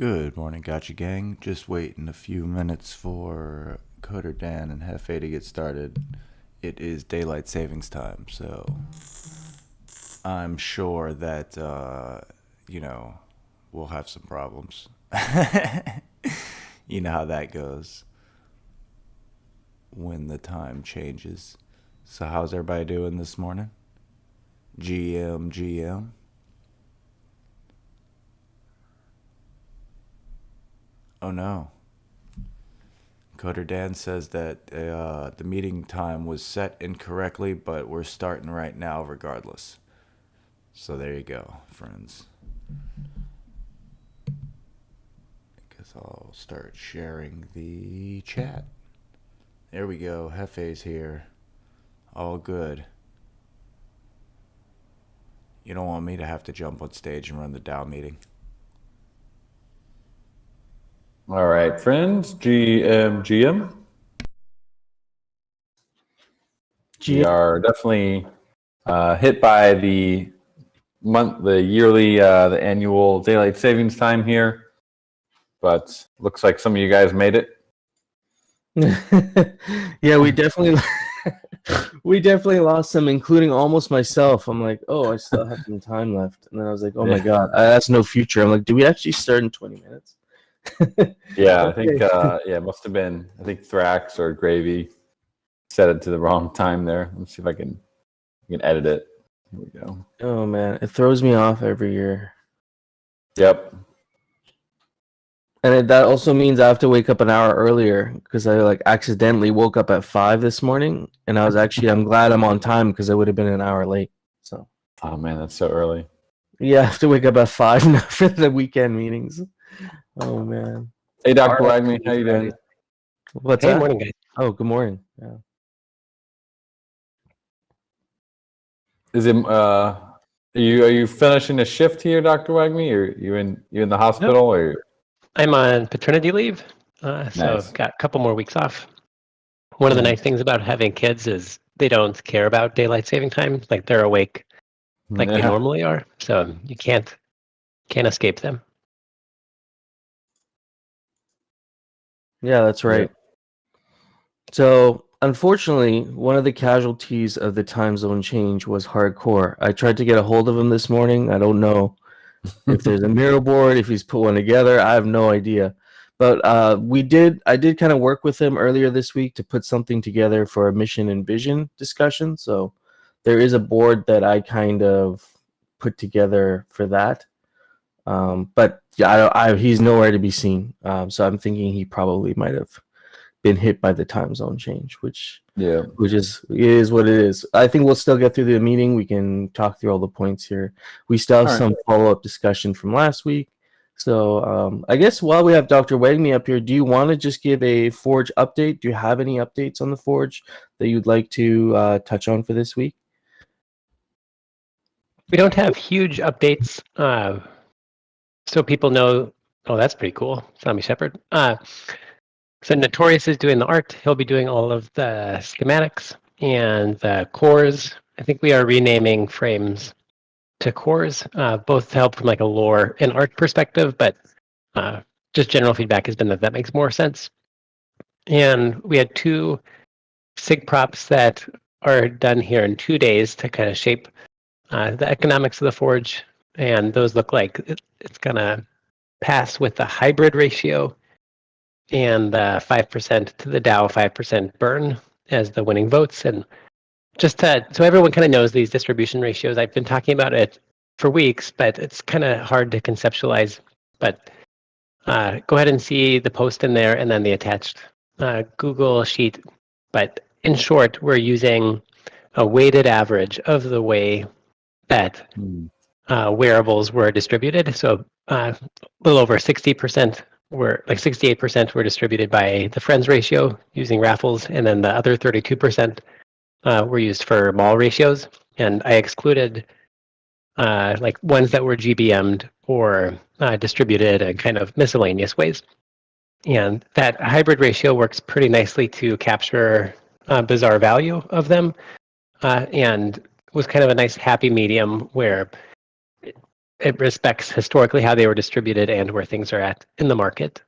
Good morning, Gotcha Gang. Just waiting a few minutes for Coder Dan and Hefe to get started. It is daylight savings time, so I'm sure that, we'll have some problems. You know how that goes when the time changes. So, how's everybody doing this morning? GM. Oh no. Coder Dan says that the meeting time was set incorrectly, but we're starting right now regardless. So there you go, friends. I guess I'll start sharing the chat. There we go. Hefe's here. All good. You don't want me to have to jump on stage and run the DAO meeting. All right, friends, GM. We are definitely hit by the annual daylight savings time here, but looks like some of you guys made it. Yeah, we definitely lost some, including almost myself. I'm like, oh, I still have some time left, and then I was like, oh my god, that's no future. I'm like, do we actually start in 20 minutes? Yeah, I think it must have been. I think Thrax or Gravy set it to the wrong time there. Let's see if I can edit it. Here we go. Oh man, it throws me off every year. Yep. And that also means I have to wake up an hour earlier because I accidentally woke up at 5 this morning, and I'm glad I'm on time because I would have been an hour late. So. Oh man, that's so early. Yeah, I have to wake up at 5 now for the weekend meetings. Oh man. Hey, Dr. Wagner, how you doing? What's Hey, that? morning, guys. Oh, good morning. Yeah. Is it are you finishing a shift here, Dr. Wagner? Or you in the hospital or? I'm on paternity leave, so Nice. I've got a couple more weeks off. One of the nice things about having kids is they don't care about daylight saving time. Like they're awake like they normally are, so you can't escape them. Yeah, that's right. So, unfortunately, one of the casualties of the time zone change was hardcore. I tried to get a hold of him this morning. I don't know if there's a mural board, if he's put one together. I have no idea. But I did kind of work with him earlier this week to put something together for a mission and vision discussion. So there is a board that I kind of put together for that. But yeah, he's nowhere to be seen. So I'm thinking he probably might have been hit by the time zone change, which is what it is. I think we'll still get through the meeting. We can talk through all the points here. We still have some follow-up discussion from last week. So I guess while we have Dr. Wagner up here, do you want to just give a Forge update? Do you have any updates on the Forge that you'd like to touch on for this week? We don't have huge updates, so people know. Oh, that's pretty cool, ZombieShepherd. So Notorious is doing the art. He'll be doing all of the schematics and the cores. I think we are renaming frames to cores, both to help from like a lore and art perspective, but just general feedback has been that makes more sense. And we had 2 SIG props that are done here in 2 days to kind of shape the economics of the Forge, and those look like it's gonna pass with the hybrid ratio and 5% to the DAO, 5% burn as the winning votes. And just so everyone kind of knows these distribution ratios, I've been talking about it for weeks, but it's kind of hard to conceptualize. But go ahead and see the post in there and then the attached Google sheet. But in short, we're using a weighted average of the way that wearables were distributed. So a little over 60% were, like 68% were distributed by the friends ratio using raffles, and then the other 32% were used for mall ratios. And I excluded like ones that were GBM'd or distributed in kind of miscellaneous ways. And that hybrid ratio works pretty nicely to capture bizarre value of them, and was kind of a nice happy medium where it respects historically how they were distributed and where things are at in the market.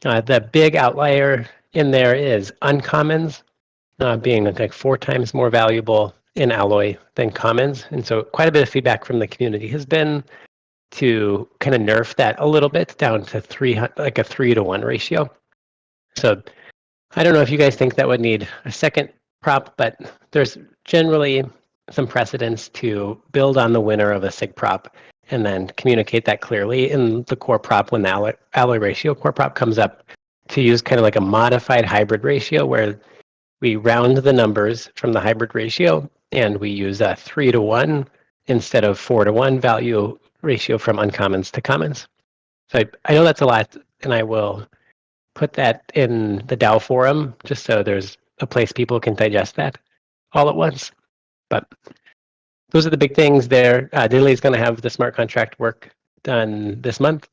The big outlier in there is uncommons, being like 4 times more valuable in alloy than commons. And so quite a bit of feedback from the community has been to kind of nerf that a little bit down to 3-to-1 ratio. So I don't know if you guys think that would need a second prop, but there's generally some precedence to build on the winner of a SIG prop and then communicate that clearly in the core prop when the alloy ratio core prop comes up, to use kind of like a modified hybrid ratio where we round the numbers from the hybrid ratio and we use a 3-to-1 instead of 4-to-1 value ratio from uncommons to commons. So I know that's a lot, and I will put that in the DAO forum just so there's a place people can digest that all at once. But those are the big things there. Diddley is going to have the smart contract work done this month.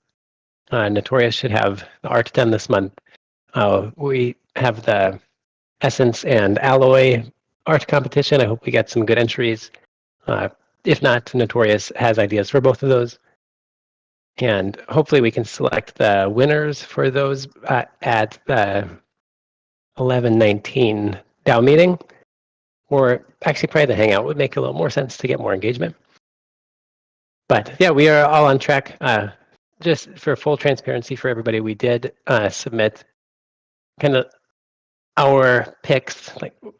Notorious should have the art done this month. We have the Essence and Alloy art competition. I hope we get some good entries. If not, Notorious has ideas for both of those. And hopefully we can select the winners for those at the 11/19 DAO meeting. Or actually probably the Hangout would make a little more sense to get more engagement. But yeah, we are all on track. Just for full transparency for everybody, we did submit kind of our picks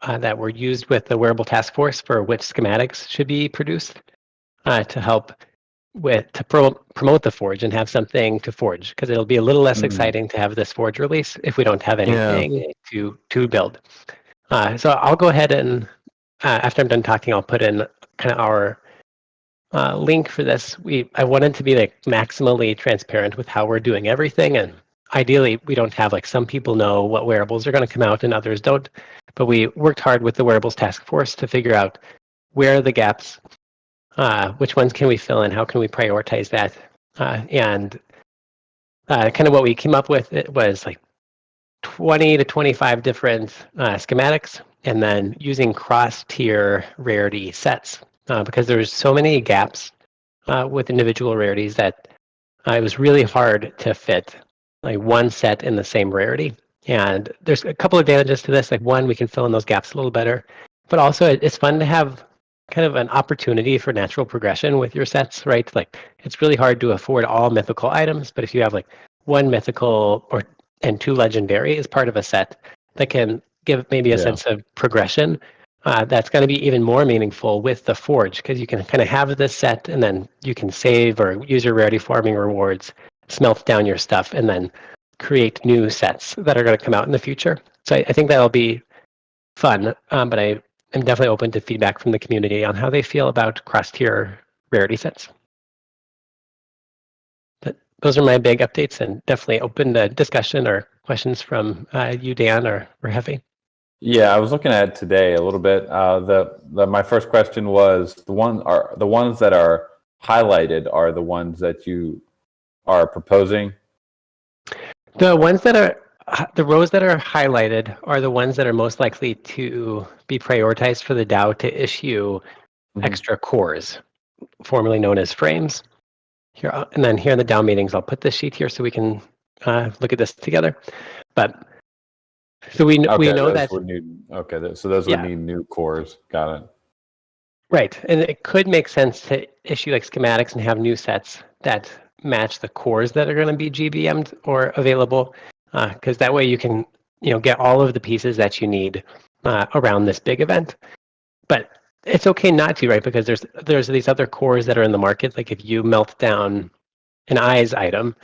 that were used with the wearable task force for which schematics should be produced to help promote the forge and have something to forge, because it'll be a little less exciting to have this forge release if we don't have anything to build. So I'll go ahead and after I'm done talking, I'll put in kind of our link for this. I wanted to be like maximally transparent with how we're doing everything, and ideally we don't have like some people know what wearables are going to come out and others don't. But we worked hard with the wearables task force to figure out where are the gaps, which ones can we fill in, how can we prioritize that, and kind of what we came up with, it was like 20 to 25 different schematics, and then using cross-tier rarity sets, because there's so many gaps with individual rarities that it was really hard to fit like one set in the same rarity. And there's a couple advantages to this. Like one, we can fill in those gaps a little better, but also it's fun to have kind of an opportunity for natural progression with your sets, right? Like it's really hard to afford all mythical items, but if you have like one mythical and 2 legendary as part of a set that can give maybe a sense of progression, that's going to be even more meaningful with the forge, because you can kind of have this set and then you can save or use your rarity farming rewards, smelt down your stuff, and then create new sets that are going to come out in the future. So I think that'll be fun, but I am definitely open to feedback from the community on how they feel about cross-tier rarity sets. But those are my big updates, and definitely open to discussion or questions from you, Dan, or Heavy. Yeah, I was looking at it today a little bit. My first question was the ones that are highlighted are the ones that you are proposing. The ones that are the rows that are highlighted are the ones that are most likely to be prioritized for the DAO to issue extra cores, formerly known as frames. Here, and then here in the DAO meetings, I'll put this sheet here so we can look at this together. But so we know that so those would need new cores. Got it. Right, and it could make sense to issue like schematics and have new sets that match the cores that are going to be GBM'd or available, because that way you can get all of the pieces that you need around this big event. But it's okay not to, right? Because there's these other cores that are in the market. Like if you melt down an eyes item,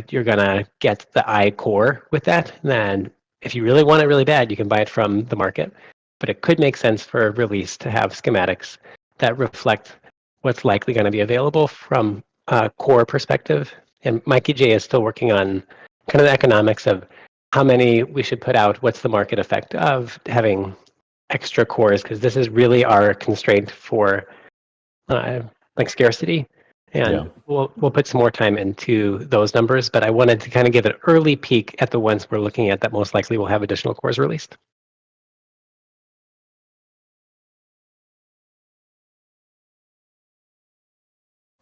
you're gonna get the eye core with that. And then if you really want it really bad, you can buy it from the market. But it could make sense for a release to have schematics that reflect what's likely going to be available from a core perspective. And Mikey J is still working on kind of the economics of how many we should put out, what's the market effect of having extra cores, because this is really our constraint for like scarcity. And we'll put some more time into those numbers, but I wanted to kind of give an early peek at the ones we're looking at that most likely will have additional cores released.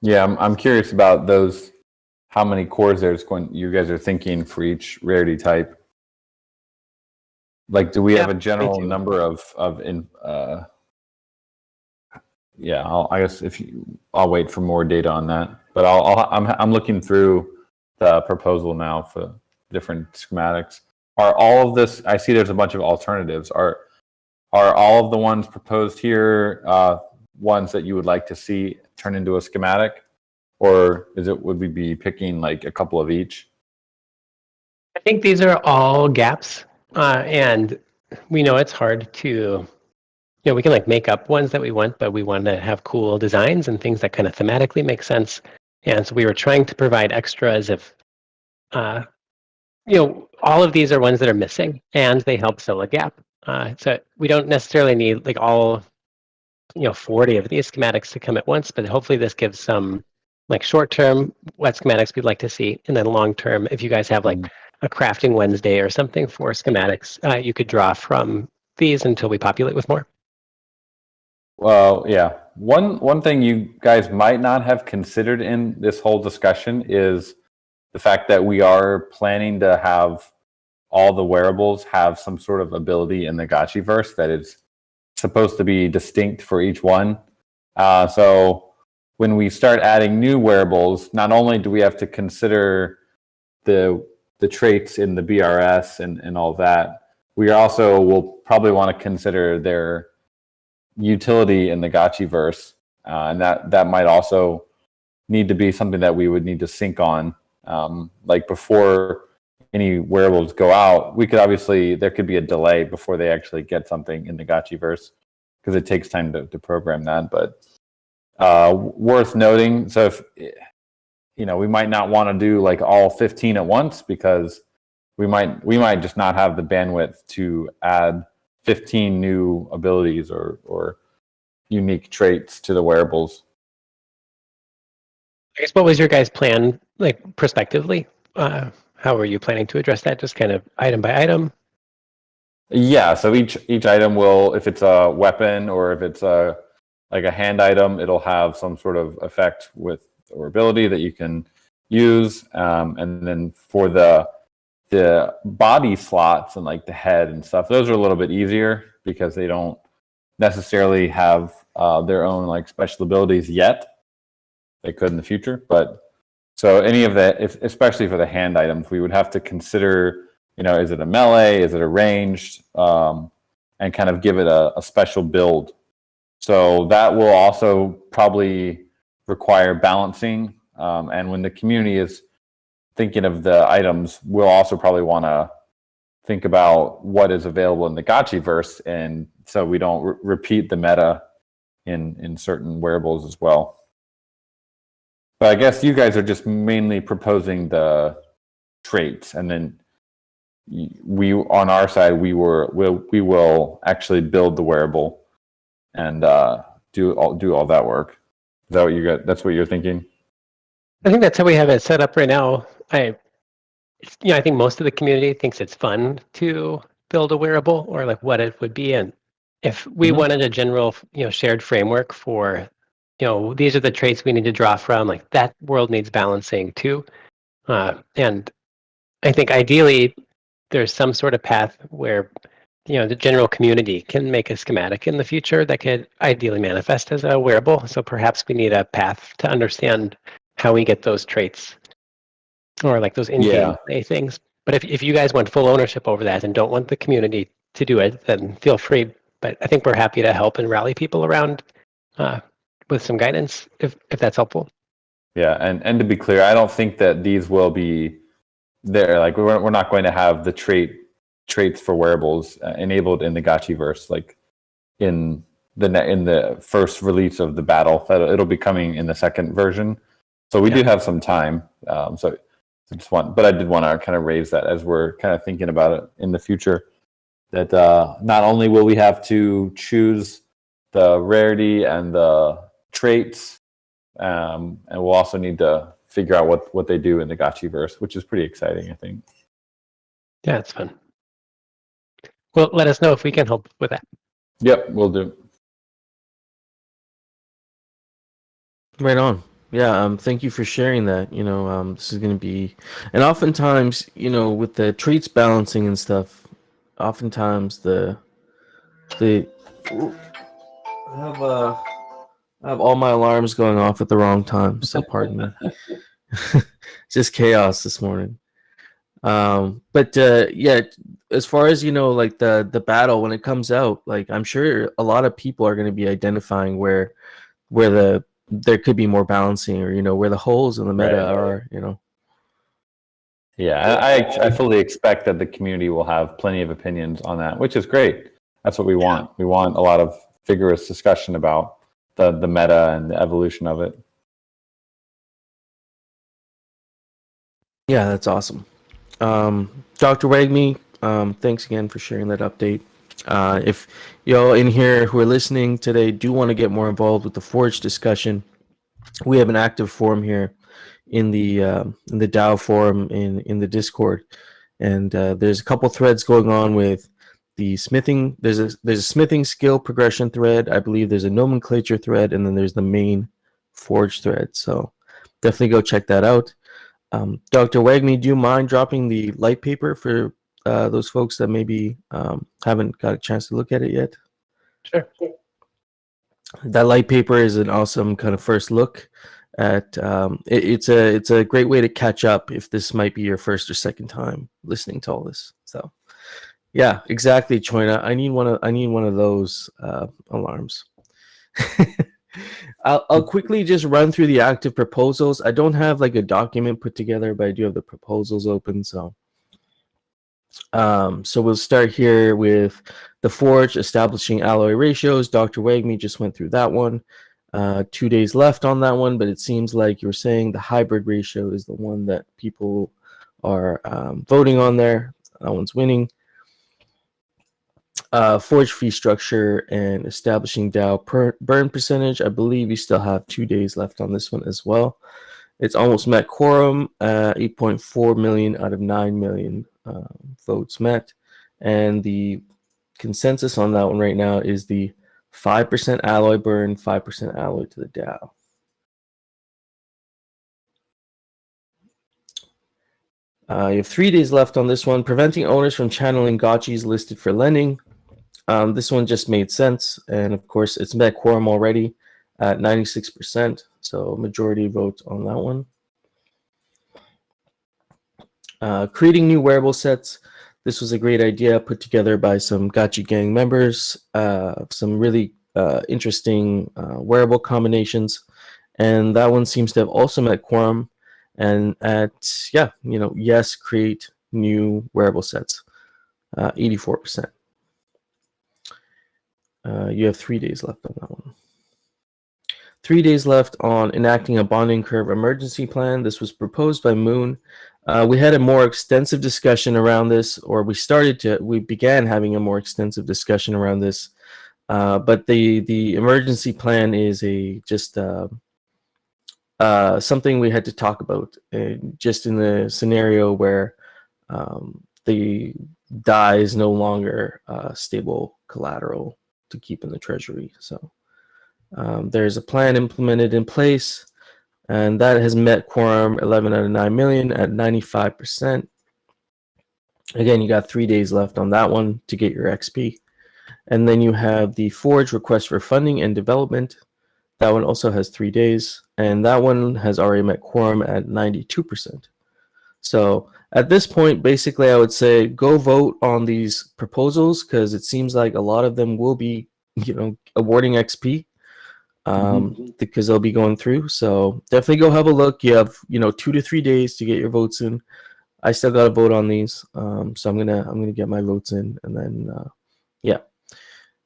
Yeah, I'm curious about those. How many cores you guys are thinking for each rarity type? Like, do we have a general number yeah, I guess I'll wait for more data on that. But I'm looking through the proposal now for different schematics. Are all of this? I see there's a bunch of alternatives. Are all of the ones proposed here ones that you would like to see turn into a schematic, or would we be picking like a couple of each? I think these are all gaps, and we know it's hard to. We can like make up ones that we want, but we want to have cool designs and things that kind of thematically make sense. And so we were trying to provide extras if, all of these are ones that are missing and they help fill a gap. So we don't necessarily need like all, 40 of these schematics to come at once, but hopefully this gives some like short-term what schematics we'd like to see. And then long-term, if you guys have like a crafting Wednesday or something for schematics, you could draw from these until we populate with more. Well, yeah. One thing you guys might not have considered in this whole discussion is the fact that we are planning to have all the wearables have some sort of ability in the Gotchiverse that is supposed to be distinct for each one. So when we start adding new wearables, not only do we have to consider the traits in the BRS and all that, we also will probably want to consider their utility in the Gotchiverse, and that might also need to be something that we would need to sync on. Like before any wearables go out, there could be a delay before they actually get something in the Gotchiverse because it takes time to program that. But worth noting, so if we might not want to do like all 15 at once because we might just not have the bandwidth to add 15 new abilities or unique traits to the wearables. I guess what was your guys' plan, like prospectively? How were you planning to address that? Just kind of item by item? Yeah, so each item will, if it's a weapon or if it's like a hand item, it'll have some sort of effect or ability that you can use. And then for the body slots and like the head and stuff, those are a little bit easier because they don't necessarily have their own like special abilities yet. They could in the future, but so any of that, especially for the hand items, we would have to consider, is it a melee, is it a ranged, and kind of give it a special build. So that will also probably require balancing. And when the community is thinking of the items, we'll also probably want to think about what is available in the Gotchiverse, and so we don't repeat the meta in certain wearables as well. But I guess you guys are just mainly proposing the traits, and then we on our side we will actually build the wearable and do all that work. Is that what you got? That's what you're thinking? I think that's how we have it set up right now. I think most of the community thinks it's fun to build a wearable or like what it would be, and if we wanted a general, shared framework for, these are the traits we need to draw from, like that world needs balancing too. And I think ideally there's some sort of path where, the general community can make a schematic in the future that could ideally manifest as a wearable. So perhaps we need a path to understand how we get those traits or like those in-game play things. But if you guys want full ownership over that and don't want the community to do it, then feel free. But I think we're happy to help and rally people around with some guidance if that's helpful. Yeah, and to be clear, I don't think that these will be there. Like we're not going to have the traits for wearables enabled in the Gotchiverse, like in the first release of the battle. It'll be coming in the second version. So we do have some time. So but I did want to kind of raise that as we're kind of thinking about it in the future. That not only will we have to choose the rarity and the traits, and we'll also need to figure out what they do in the Gotchiverse, which is pretty exciting, I think. Yeah, it's fun. Well, let us know if we can help with that. Yep, we'll do. Right on. Yeah, thank you for sharing that. This is going to be, and oftentimes, with the traits balancing and stuff, oftentimes the Ooh, I have I have all my alarms going off at the wrong time, so pardon me. Just chaos this morning. But yeah, as far as like the battle when it comes out, like I'm sure a lot of people are going to be identifying where there could be more balancing, or where the holes in the meta Right. are. Yeah, I fully expect that the community will have plenty of opinions on that, which is great. That's what we want. We want a lot of vigorous discussion about the meta and the evolution of it. Yeah, that's awesome. Dr. Wagme, thanks again for sharing that update. If y'all in here who are listening today do want to get more involved with the Forge discussion, we have an active forum here in the DAO forum in the Discord, and there's a couple threads going on with the smithing. There's a smithing skill progression thread. I believe there's a nomenclature thread, and then there's the main Forge thread. So definitely go check that out. Dr. Wagme, do you mind dropping the light paper for those folks that maybe haven't got a chance to look at it yet? Sure. That light paper is an awesome kind of first look at. It's a great way to catch up if this might be your first or second time listening to all this. So, yeah, exactly, Choina. I need one of those alarms. I'll quickly just run through the active proposals. I don't have like a document put together, but I do have the proposals open. So we'll start here with the Forge establishing alloy ratios. Dr. Wagme just went through that one. 2 days left on that one, but it seems like you're saying the hybrid ratio is the one that people are voting on there. That one's winning. Forge fee structure and establishing DAO burn percentage. I believe you still have 2 days left on this one as well. It's almost met quorum. 8.4 million out of 9 million votes met, and the consensus on that one right now is the 5% alloy burn, 5% alloy to the DAO. You have 3 days left on this one. Preventing owners from channeling gotchis listed for lending. This one just made sense, and of course, it's met quorum already at 96%, so majority vote on that one. Creating new wearable sets. This was a great idea put together by some Gotchi Gang members. Some really interesting wearable combinations, and that one seems to have also met quorum. And yes, create new wearable sets. 84%. You have 3 days left on that one. 3 days left on enacting a bonding curve emergency plan. This was proposed by Moon. We had a more extensive discussion around this, or we began having a more extensive discussion around this. But the emergency plan is something we had to talk about, just in the scenario where the DAI is no longer stable collateral to keep in the treasury. So there's a plan implemented in place, and that has met quorum 11 out of 9 million at 95%. Again, you got 3 days left on that one to get your XP. And then you have the Forge request for funding and development. That one also has 3 days, and that one has already met quorum at 92%. So at this point, basically, I would say go vote on these proposals, because it seems like a lot of them will be, awarding XP, because they'll be going through. So definitely go have a look. You have 2 to 3 days to get your votes in. I still got to vote on these, so I'm gonna get my votes in, and then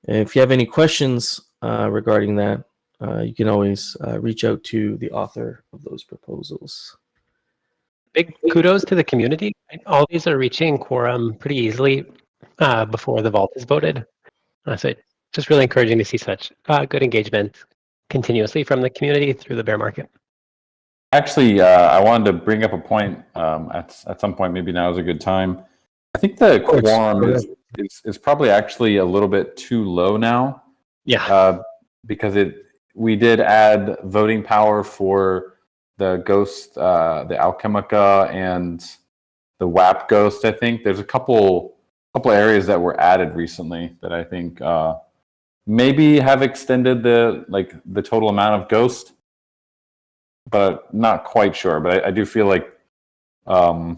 if you have any questions regarding that, you can always reach out to the author of those proposals. Big kudos to the community. All these are reaching quorum pretty easily before the vault is voted. So it's just really encouraging to see such good engagement continuously from the community through the bear market. Actually, I wanted to bring up a point at some point. Maybe now is a good time. I think the quorum is probably actually a little bit too low now. Yeah. Because we did add voting power for the Ghost, the Alchemica, and the WAP Ghost. I think there's a couple areas that were added recently that I think maybe have extended the total amount of Ghost, but not quite sure. But I do feel like 9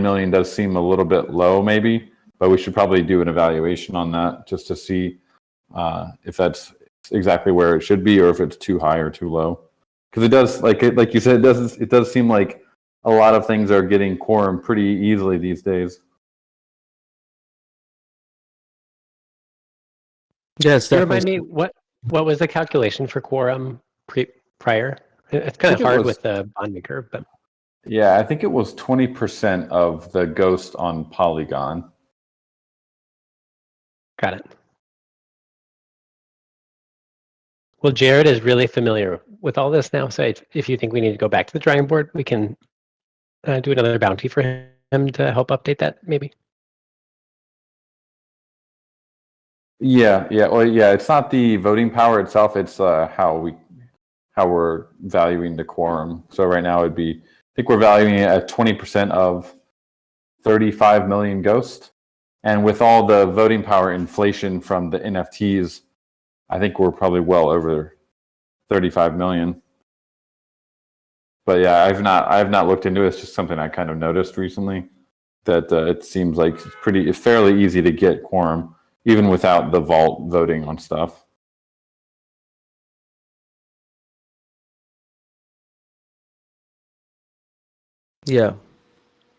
million does seem a little bit low, maybe. But we should probably do an evaluation on that just to see if that's exactly where it should be, or if it's too high or too low. Because it does, like you said, it does seem like a lot of things are getting quorum pretty easily these days. Yeah, it's Can you remind definitely. me what was the calculation for quorum prior? It's kind of think it hard was- with the bond maker, but Yeah, I think it was 20% of the Ghost on Polygon. got it. Well, Jared is really familiar with all this now, so if you think we need to go back to the drawing board, we can do another bounty for him to help update that, maybe. Yeah. Well, yeah. It's not the voting power itself. It's how we're valuing the quorum. So right now it'd be, I think we're valuing it at 20% of 35 million Ghost, and with all the voting power inflation from the NFTs, I think we're probably well over 35 million. But yeah, I have not looked into it. It's just something I kind of noticed recently that it seems like it's fairly easy to get quorum, even without the vault voting on stuff. Yeah,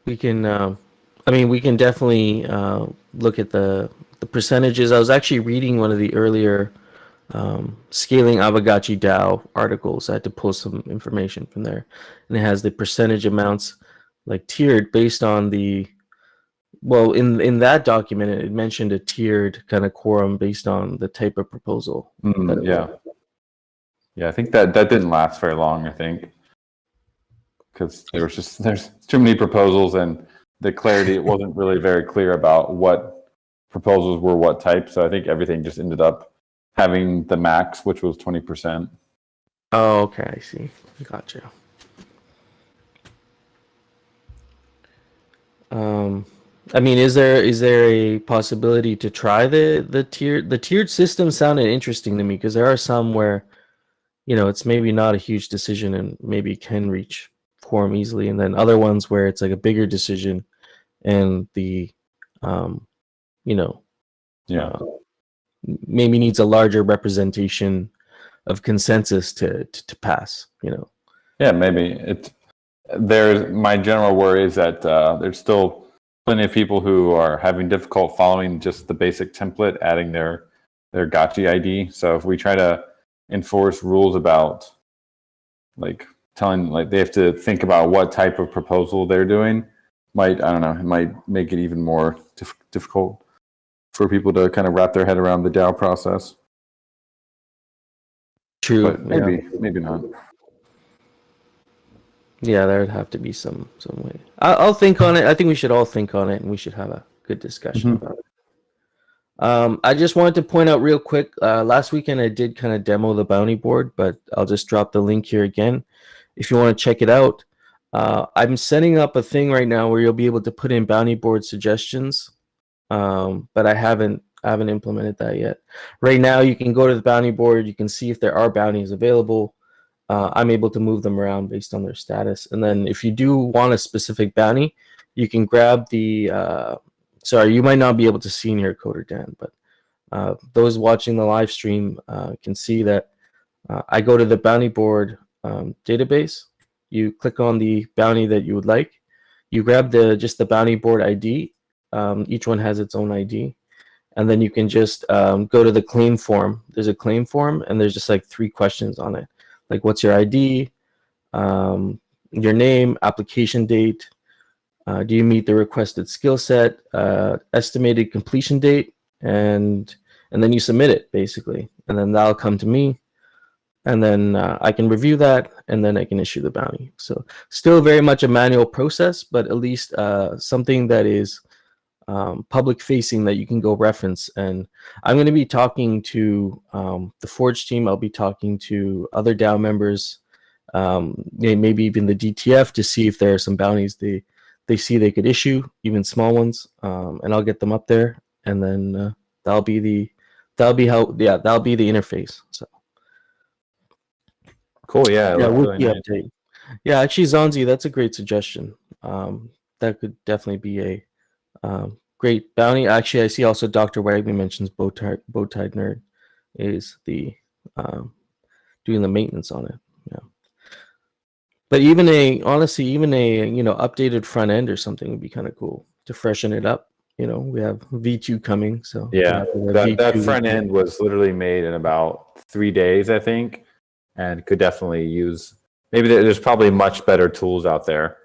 we can. We can definitely look at the percentages. I was actually reading one of the earlier scaling Aavegotchi DAO articles. I had to pull some information from there, and it has the percentage amounts like tiered based on the. Well, in that document, it mentioned a tiered kind of quorum based on the type of proposal. Yeah. I think that didn't last very long. I think because there's too many proposals, and the clarity, it wasn't really very clear about what proposals were what type. So I think everything just ended up having the max, which was 20%. Oh, okay, I see. Gotcha. Is there a possibility to try the tiered system? Sounded interesting to me because there are some where, it's maybe not a huge decision and maybe can reach quorum easily, and then other ones where it's like a bigger decision and the, maybe needs a larger representation of consensus to pass. Yeah, maybe my general worry is that there's still plenty of people who are having difficult following just the basic template, adding their Gotchi ID. So if we try to enforce rules about telling they have to think about what type of proposal they're doing, it might make it even more difficult for people to kind of wrap their head around the DAO process. True. But maybe not. Yeah, there would have to be some way. I'll think on it. I think we should all think on it, and we should have a good discussion about it. I just wanted to point out real quick. Last weekend I did kind of demo the bounty board, but I'll just drop the link here again if you want to check it out. I'm setting up a thing right now where you'll be able to put in bounty board suggestions, but I haven't implemented that yet. Right now, you can go to the bounty board. You can see if there are bounties available. I'm able to move them around based on their status. And then if you do want a specific bounty, you can grab the, sorry, you might not be able to see in here, Coder Dan, but those watching the live stream can see that I go to the bounty board database. You click on the bounty that you would like. You grab just the bounty board ID. Each one has its own ID. And then you can just go to the claim form. There's a claim form, and there's just like 3 questions on it. Like, what's your ID, your name, application date, do you meet the requested skill set, estimated completion date, and then you submit it, basically. And then that'll come to me, and then I can review that, and then I can issue the bounty. So still very much a manual process, but at least something that is public facing that you can go reference. And I'm going to be talking to the Forge team. I'll be talking to other DAO members maybe even the DTF to see if there are some bounties they see they could issue, even small ones, and I'll get them up there, and then that'll be the interface. So Cool. Yeah. It yeah, looks really wiki nice. update. Yeah, actually, Zonzi, that's a great suggestion. That could definitely be a great bounty. Actually, I see also Dr. Wagner mentions Bowtied Nerd is the doing the maintenance on it. Yeah. But even even a updated front end or something would be kind of cool to freshen it up. We have V2 coming, so Yeah, we'll have that V2 front end was literally made in about 3 days, I think, and could definitely use. Maybe there's probably much better tools out there.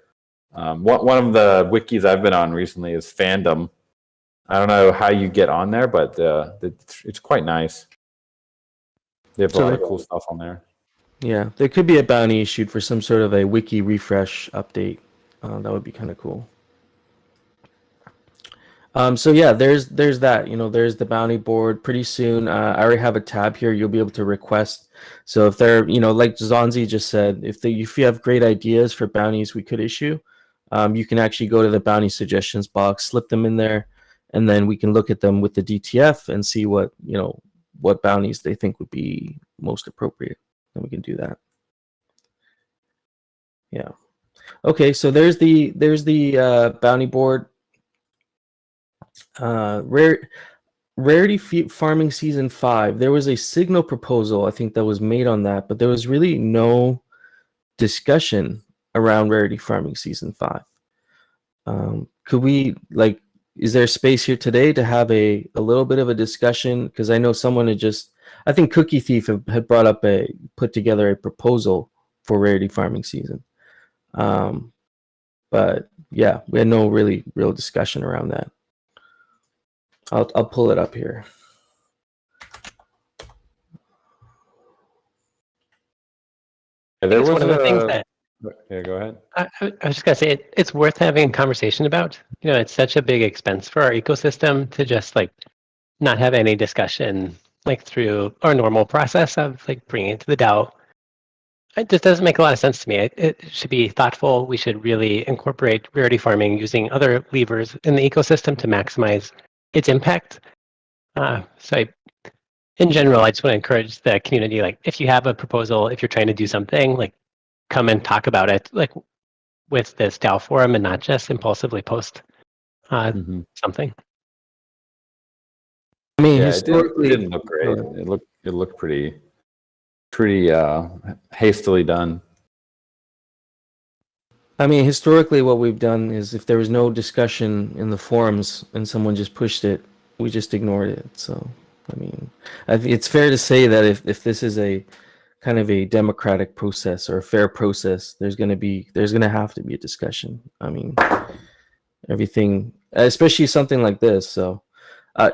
One of the wikis I've been on recently is Fandom. I don't know how you get on there, but it's quite nice. They have a lot of cool stuff on there. Yeah, there could be a bounty issued for some sort of a wiki refresh update. That would be kind of cool. So yeah, there's that. There's the bounty board. Pretty soon, I already have a tab here. You'll be able to request. So if they're, like Zonzi just said, if you have great ideas for bounties we could issue, you can actually go to the bounty suggestions box, slip them in there, and then we can look at them with the DTF and see what bounties they think would be most appropriate. And we can do that. Yeah. Okay, so there's the bounty board. Rarity Farming Season 5. There was a signal proposal, I think, that was made on that, but there was really no discussion around Rarity Farming Season 5. Could we, is there space here today to have a little bit of a discussion? Because I know someone I think Cookie Thief had put together a proposal for Rarity Farming Season. But yeah, we had no real discussion around that. I'll pull it up here. Yeah, there was one of the things that. Yeah, go ahead. I was just gonna say it's worth having a conversation about. It's such a big expense for our ecosystem to just not have any discussion through our normal process of bringing it to the DAO. It just doesn't make a lot of sense to me. It should be thoughtful. We should really incorporate rarity farming using other levers in the ecosystem to maximize its impact. In general, I just want to encourage the community. If you have a proposal, if you're trying to do something, come and talk about it, with this DAO forum, and not just impulsively post something. I mean, Yeah, historically, it didn't look great. It looked pretty hastily done. I mean, historically, what we've done is if there was no discussion in the forums and someone just pushed it, we just ignored it. So, I mean, it's fair to say that if this is a kind of a democratic process or a fair process, there's going to have to be a discussion. I mean, everything, especially something like this. So,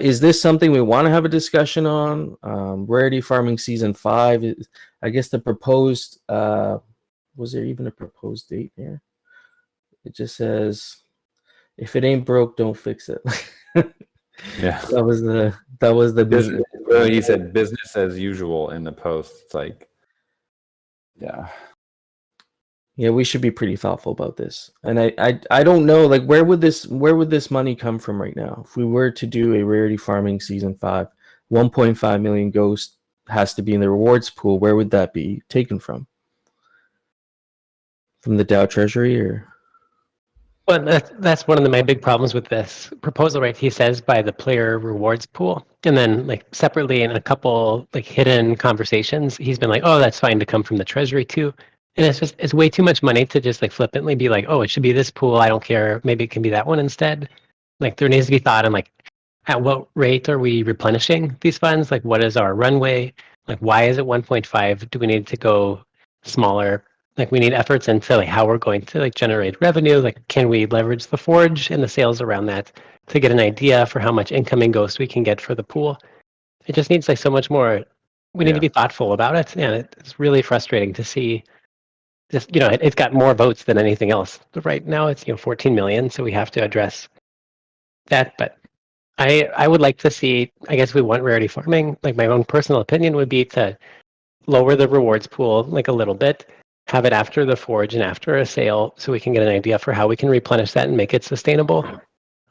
is this something we want to have a discussion on? Rarity Farming Season 5. I guess the proposed. Was there even a proposed date here? It just says, "If it ain't broke, don't fix it." Yeah, that was the business. Well, he said business as usual in the post. It's yeah, we should be pretty thoughtful about this. And I don't know, where would this money come from right now? If we were to do a Rarity Farming Season 5, 1.5 million Ghost has to be in the rewards pool. Where would that be taken from? From the DAO Treasury, or? Well, that's one of my big problems with this proposal, right? He says by the player rewards pool, and then separately in a couple hidden conversations, he's been oh, that's fine to come from the treasury too. And it's way too much money to just flippantly be oh, it should be this pool. I don't care. Maybe it can be that one instead. There needs to be thought on at what rate are we replenishing these funds? What is our runway? Why is it 1.5? Do we need to go smaller? We need efforts into how we're going to generate revenue. Can we leverage the forge and the sales around that to get an idea for how much incoming ghost we can get for the pool? It just needs so much more. We need to be thoughtful about it, and it's really frustrating to see. Just it's got more votes than anything else. But right now it's 14 million, so we have to address that. But I would like to see. I guess we want rarity farming. My own personal opinion would be to lower the rewards pool a little bit. have it after the forge and after a sale, so we can get an idea for how we can replenish that and make it sustainable.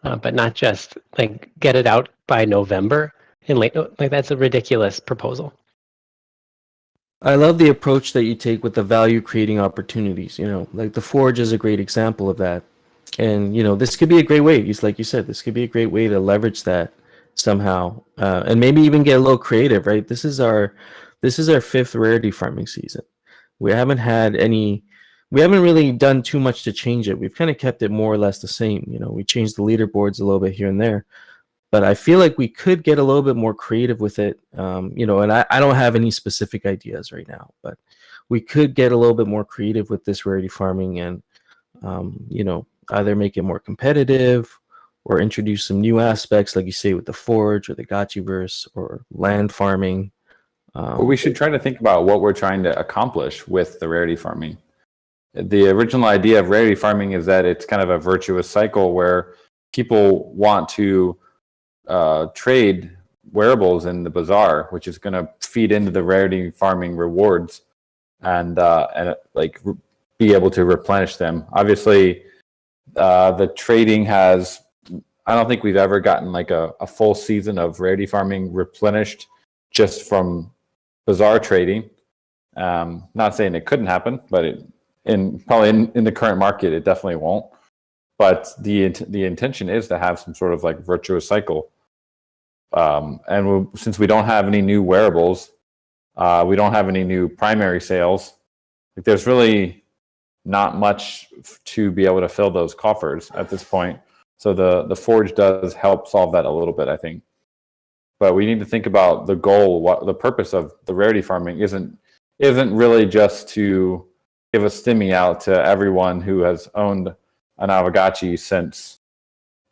But not just like get it out by November in late. Like that's a ridiculous proposal. I love the approach that you take with the value creating opportunities. Like the Forge is a great example of that. And, this could be a great way, just like you said, this could be a great way to leverage that somehow. And maybe even get a little creative, right? This is our fifth rarity farming season. We haven't really done too much to change it. We've kind of kept it more or less the same. We changed the leaderboards a little bit here and there. But I feel like we could get a little bit more creative with it, and I don't have any specific ideas right now, but we could get a little bit more creative with this rarity farming and, either make it more competitive or introduce some new aspects, like you say, with the Forge or the Gotchiverse or land farming. But we should try to think about what we're trying to accomplish with the rarity farming. The original idea of rarity farming is that it's kind of a virtuous cycle where people want to trade wearables in the bazaar, which is going to feed into the rarity farming rewards and be able to replenish them. Obviously, the trading has, I don't think we've ever gotten like a full season of rarity farming replenished just from bazaar trading. Not saying it couldn't happen, but probably in the current market, it definitely won't. But the intention is to have some sort of like virtuous cycle. Since we don't have any new wearables, we don't have any new primary sales. Like there's really not much to be able to fill those coffers at this point. So the Forge does help solve that a little bit, I think. But we need to think about the goal. What the purpose of the rarity farming isn't really just to give a stimmy out to everyone who has owned an Aavegotchi since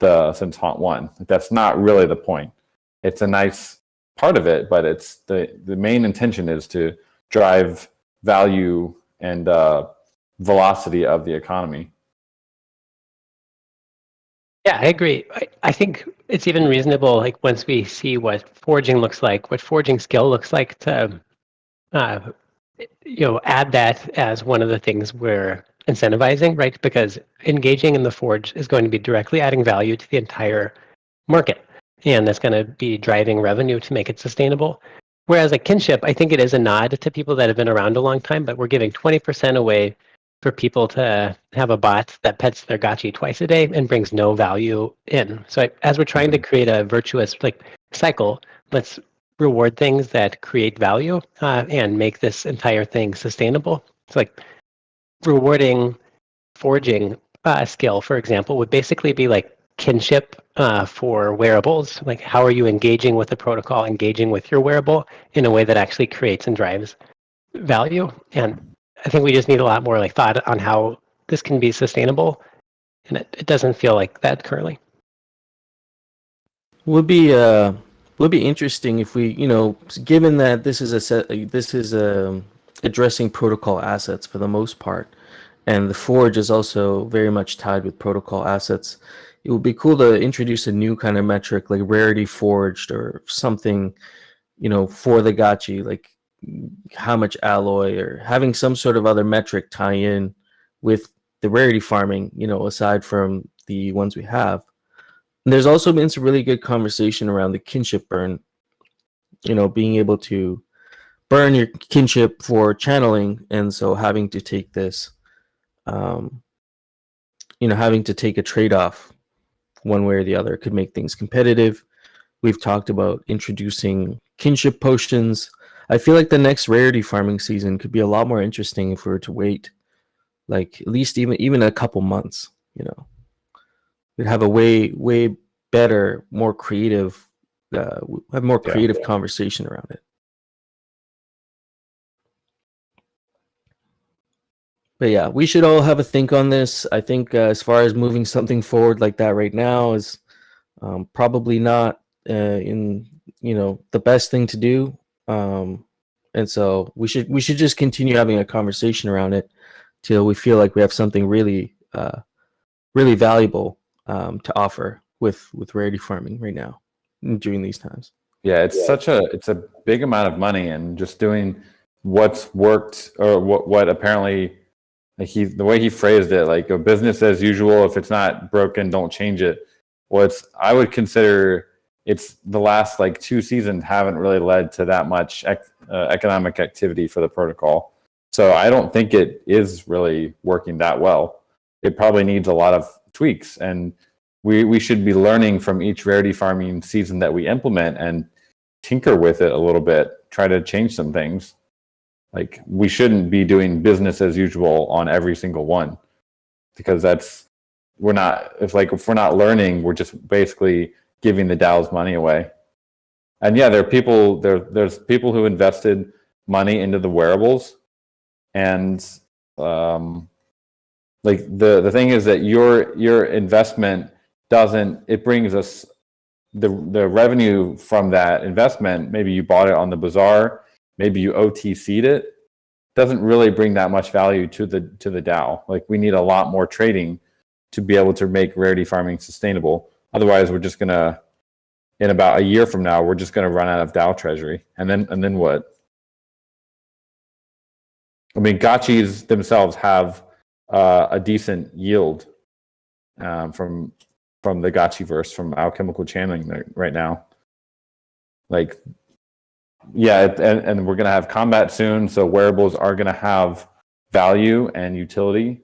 Haunt 1. That's not really the point. It's a nice part of it, but it's the main intention is to drive value and velocity of the economy. Yeah, I agree. I think it's even reasonable, like once we see what forging looks like, what forging skill looks like, to add that as one of the things we're incentivizing, right? Because engaging in the forge is going to be directly adding value to the entire market, and that's going to be driving revenue to make it sustainable. Whereas like kinship, I think it is a nod to people that have been around a long time, but we're giving 20% away for people to have a bot that pets their gotchi twice a day and brings no value in. So as we're trying to create a virtuous cycle, let's reward things that create value and make this entire thing sustainable. It's like rewarding forging skill, for example, would basically be like kinship for wearables. Like how are you engaging with the protocol, engaging with your wearable in a way that actually creates and drives value? And I think we just need a lot more thought on how this can be sustainable, and it doesn't feel like that currently. Would be interesting if we, given that this is addressing protocol assets for the most part, and the Forge is also very much tied with protocol assets. It would be cool to introduce a new kind of metric like rarity forged or something, for the gotchi, like how much alloy, or having some sort of other metric tie in with the rarity farming, aside from the ones we have. And there's also been some really good conversation around the kinship burn, being able to burn your kinship for channeling, and so having to take this, having to take a trade-off one way or the other could make things competitive. We've talked about introducing kinship potions. I feel like the next rarity farming season could be a lot more interesting if we were to wait, like at least even a couple months. We'd have a way better, more creative, have more creative conversation around it. But yeah, we should all have a think on this. I think as far as moving something forward like that right now is probably not in the best thing to do. And so we should just continue having a conversation around it till we feel like we have something really really valuable to offer with rarity farming right now during these times. Yeah, it's a big amount of money, and just doing what's worked or what apparently, like the way he phrased it, like a business as usual. If it's not broken, don't change it. I would consider it's the last like 2 seasons haven't really led to that much economic activity for the protocol. So I don't think it is really working that well. It probably needs a lot of tweaks, and we should be learning from each rarity farming season that we implement and tinker with it a little bit, try to change some things. Like, we shouldn't be doing business as usual on every single one, because if we're not learning, we're just basically giving the DAO's money away. And yeah, there's people who invested money into the wearables, and like the thing is that your investment it brings us the revenue from that investment. Maybe you bought it on the bazaar, maybe you OTC'd it, doesn't really bring that much value to the DAO. Like, we need a lot more trading to be able to make rarity farming sustainable. Otherwise, we're just gonna, in about a year from now, we're just gonna run out of DAO treasury, and then what? I mean, gotchis themselves have a decent yield from the gotchiverse, from alchemical channeling right now. Like, yeah, and we're gonna have combat soon, so wearables are gonna have value and utility.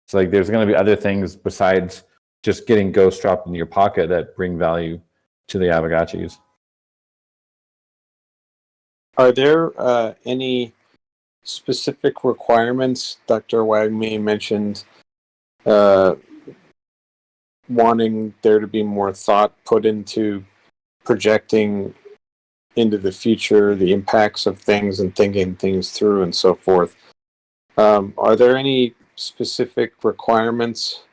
So like, there's gonna be other things besides just getting ghost dropped in your pocket that bring value to the Aavegotchis. Are there any specific requirements? Dr. Wagme mentioned wanting there to be more thought put into projecting into the future the impacts of things and thinking things through and so forth. Are there any specific requirements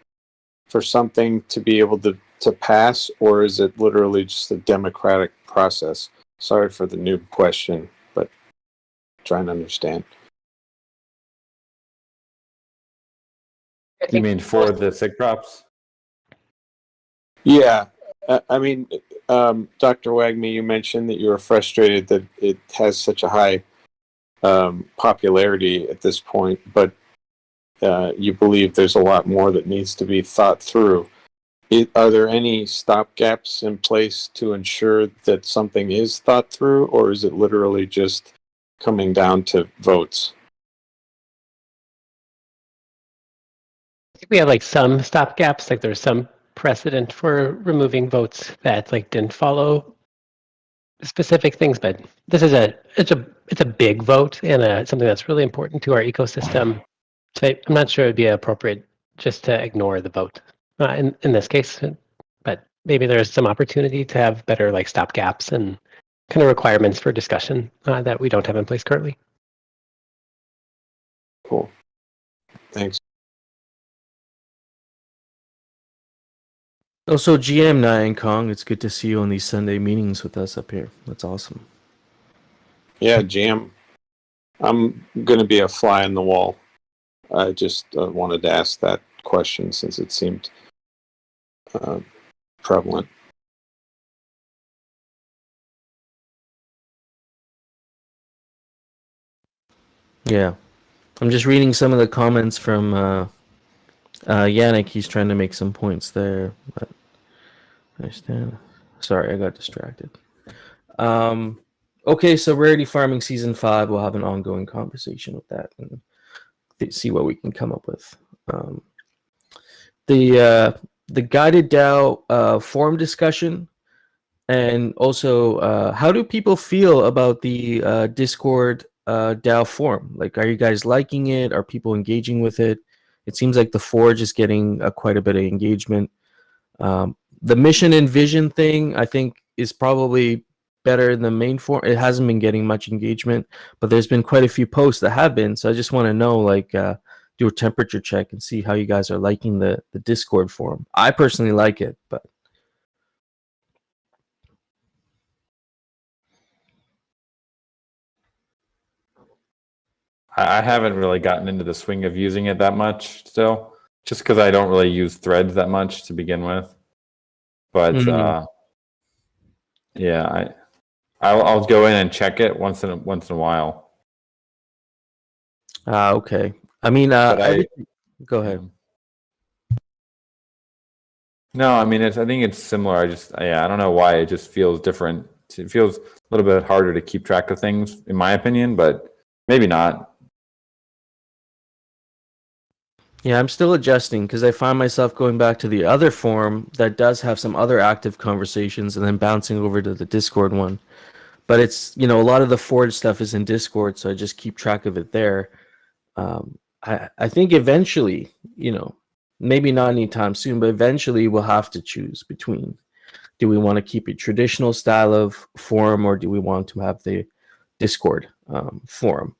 for something to be able to pass, or is it literally just a democratic process? Sorry for the noob question, but trying to understand. You mean for the SIG props? Yeah, I mean, Dr. Wagme, you mentioned that you were frustrated that it has such a high popularity at this point, but you believe there's a lot more that needs to be thought through. Are there any stopgaps in place to ensure that something is thought through, or is it literally just coming down to votes? I think we have like some stopgaps, like there's some precedent for removing votes that like didn't follow specific things, but this is it's a big vote and something that's really important to our ecosystem. So I'm not sure it'd be appropriate just to ignore the vote in this case, but maybe there's some opportunity to have better like stopgaps and kind of requirements for discussion that we don't have in place currently. Cool. Thanks. Also, GM Nyan Kong, it's good to see you on these Sunday meetings with us up here. That's awesome. Yeah, GM. I'm going to be a fly on the wall. I just wanted to ask that question since it seemed prevalent. Yeah. I'm just reading some of the comments from Yannick. He's trying to make some points there, but I understand. Sorry, I got distracted. Okay, so Rarity Farming Season 5, we'll have an ongoing conversation with that and see what we can come up with. The guided DAO forum discussion, and also how do people feel about the Discord DAO forum? Like, are you guys liking it? Are people engaging with it? It seems like the Forge is getting quite a bit of engagement. The mission and vision thing, I think, is probably better than the main forum. It hasn't been getting much engagement, but there's been quite a few posts that have been. So I just want to know, like, do a temperature check and see how you guys are liking the Discord forum. I personally like it, but I haven't really gotten into the swing of using it that much still, just because I don't really use threads that much to begin with. But yeah, I'll go in and check it once in a while. Okay. I mean, But go ahead. No, I mean, I think it's similar. I don't know why it just feels different. It feels a little bit harder to keep track of things, in my opinion, but maybe not. Yeah, I'm still adjusting because I find myself going back to the other forum that does have some other active conversations and then bouncing over to the Discord one. But it's, a lot of the Forge stuff is in Discord, so I just keep track of it there. I think eventually, maybe not anytime soon, but eventually we'll have to choose between, do we want to keep a traditional style of forum or do we want to have the Discord forum?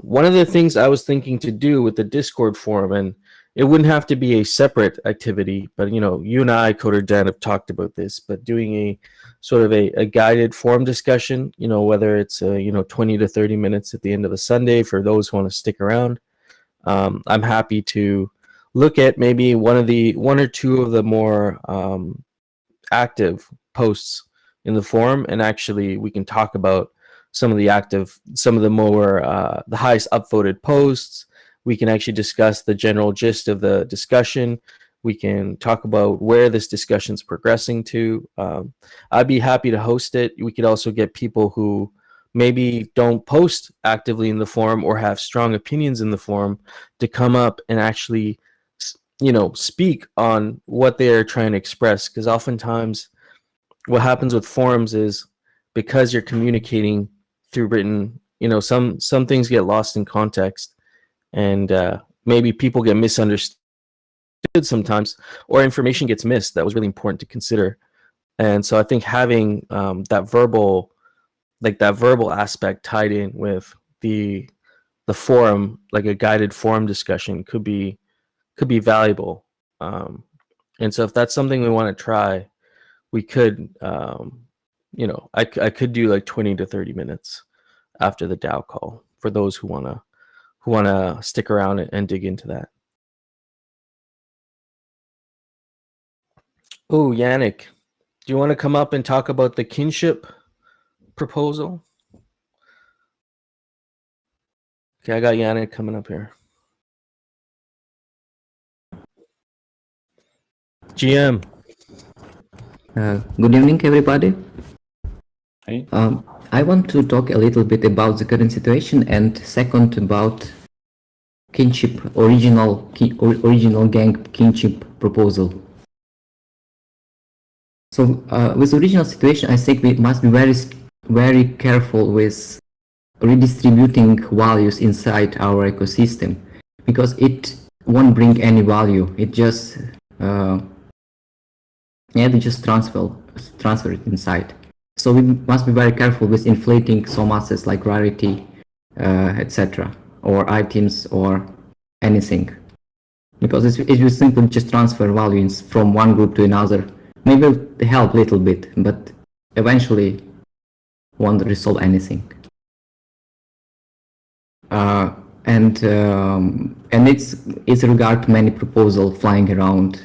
One of the things I was thinking to do with the Discord forum, and it wouldn't have to be a separate activity, but you and I, Coder Dan, have talked about this, but doing a sort of a guided forum discussion, whether it's 20 to 30 minutes at the end of the Sunday for those who want to stick around. I'm happy to look at maybe one or two of the more active posts in the forum, and actually we can talk about some of the more the highest upvoted posts. We can actually discuss the general gist of the discussion. We can talk about where this discussion's progressing to. I'd be happy to host it. We could also get people who maybe don't post actively in the forum or have strong opinions in the forum to come up and actually, speak on what they're trying to express. Because oftentimes what happens with forums is, because you're communicating through written, some things get lost in context, and maybe people get misunderstood sometimes, or information gets missed that was really important to consider. And so I think having that verbal aspect tied in with the forum, like a guided forum discussion, could be valuable. And so if that's something we want to try, we could, I could do like 20 to 30 minutes after the DAO call for those who wanna stick around and dig into that. Oh, Yannick, do you want to come up and talk about the kinship proposal? Okay, I got Yannick coming up here. GM. Good evening, everybody. Hey. I want to talk a little bit about the current situation, and second about kinship, original gang kinship proposal. So with original situation, I think we must be very careful with redistributing values inside our ecosystem, because it won't bring any value. It just they just transfer it inside. So we must be very careful with inflating some assets like rarity, etc., or items or anything, because if you simply just transfer values from one group to another, maybe it'll help a little bit, but eventually won't resolve anything. And it's regard to many proposals flying around.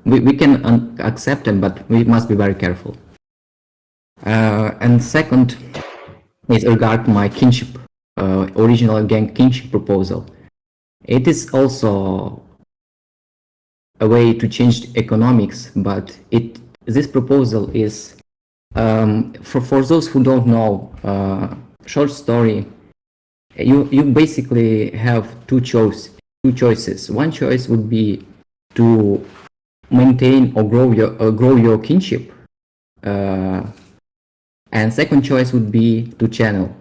We can accept them, but we must be very careful. And second is regard to my kinship, original gang kinship proposal. It is also a way to change economics, but this proposal is for those who don't know. Short story. You basically have two choices. One choice would be to maintain or grow your kinship, and second choice would be to channel.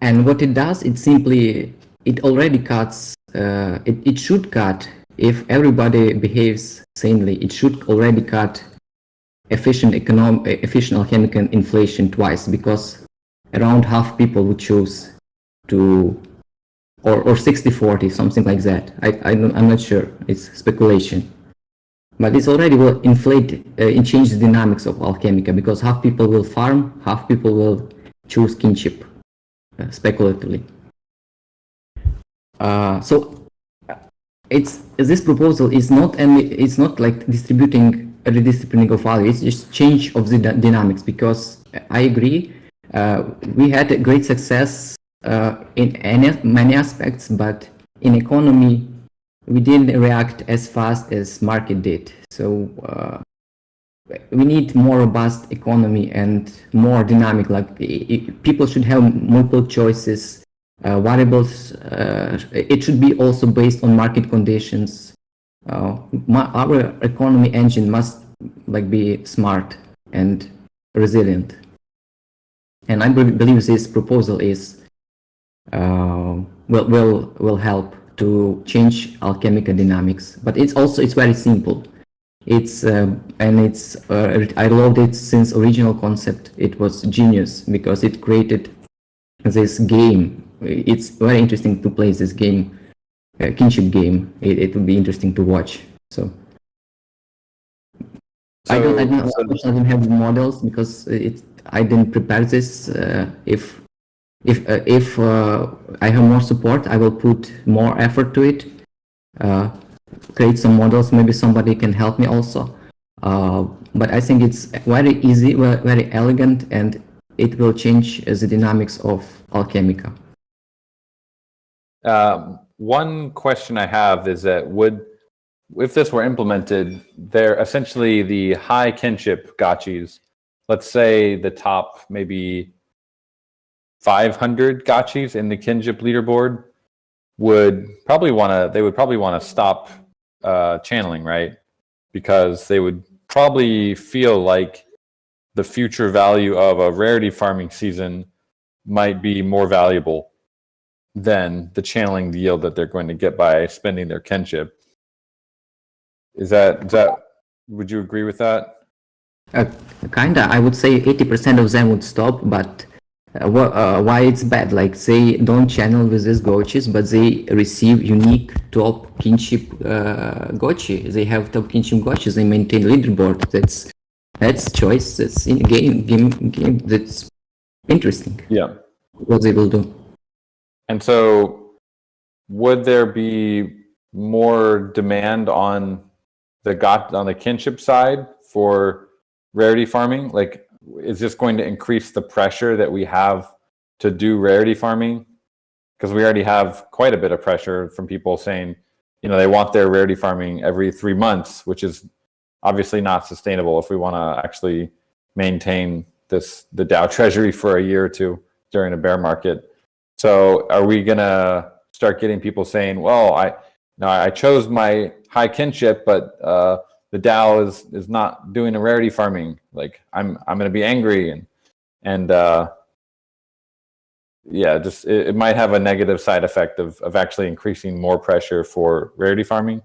And what it does, it already cuts. It should cut, if everybody behaves sanely. It should already cut efficient alchemical inflation twice, because around half people would choose to, or 60-40, something like that. I'm not sure. It's speculation, but it's already will inflate and change the dynamics of Alchemica, because half people will farm, half people will choose kinship speculatively. So this proposal is not like redistributing of value. It's just change of the dynamics, because I agree. We had a great success many aspects, but in economy, we didn't react as fast as market did. So we need more robust economy and more dynamic. Like people should have multiple choices, variables. It should be also based on market conditions. Our economy engine must be smart and resilient. And I believe this proposal is will help to change alchemical dynamics. But it's very simple. I loved it since original concept. It was genius because it created this game. It's very interesting to play this game, kinship game. It would be interesting to watch. So I don't have models because I didn't prepare this. If I have more support, I will put more effort to it. Create some models. Maybe somebody can help me also. But I think it's very easy, very elegant, and it will change the dynamics of Alchemica. One question I have is that if this were implemented, they're essentially the high kinship gotchis. Let's say the top maybe 500 gotchis in the kinship leaderboard would probably want to stop channeling, right? Because they would probably feel like the future value of a rarity farming season might be more valuable than the channeling yield that they're going to get by spending their kinship. Is that would you agree with that? Kinda. I would say 80% of them would stop, but why it's bad? Like they don't channel with these gotchis, but they receive unique top kinship gotchi. They have top kinship gotchis. They maintain leaderboard. That's choice. That's in game. That's interesting. Yeah. What they will do. And so, would there be more demand on the kinship side for rarity farming? Like, is this going to increase the pressure that we have to do rarity farming? Because we already have quite a bit of pressure from people saying, they want their rarity farming every 3 months, which is obviously not sustainable if we want to actually maintain the DAO treasury for a year or two during a bear market. So are we going to start getting people saying, well, I chose my high kinship, but the DAO is not doing a rarity farming. Like I'm going to be angry and just it might have a negative side effect of actually increasing more pressure for rarity farming.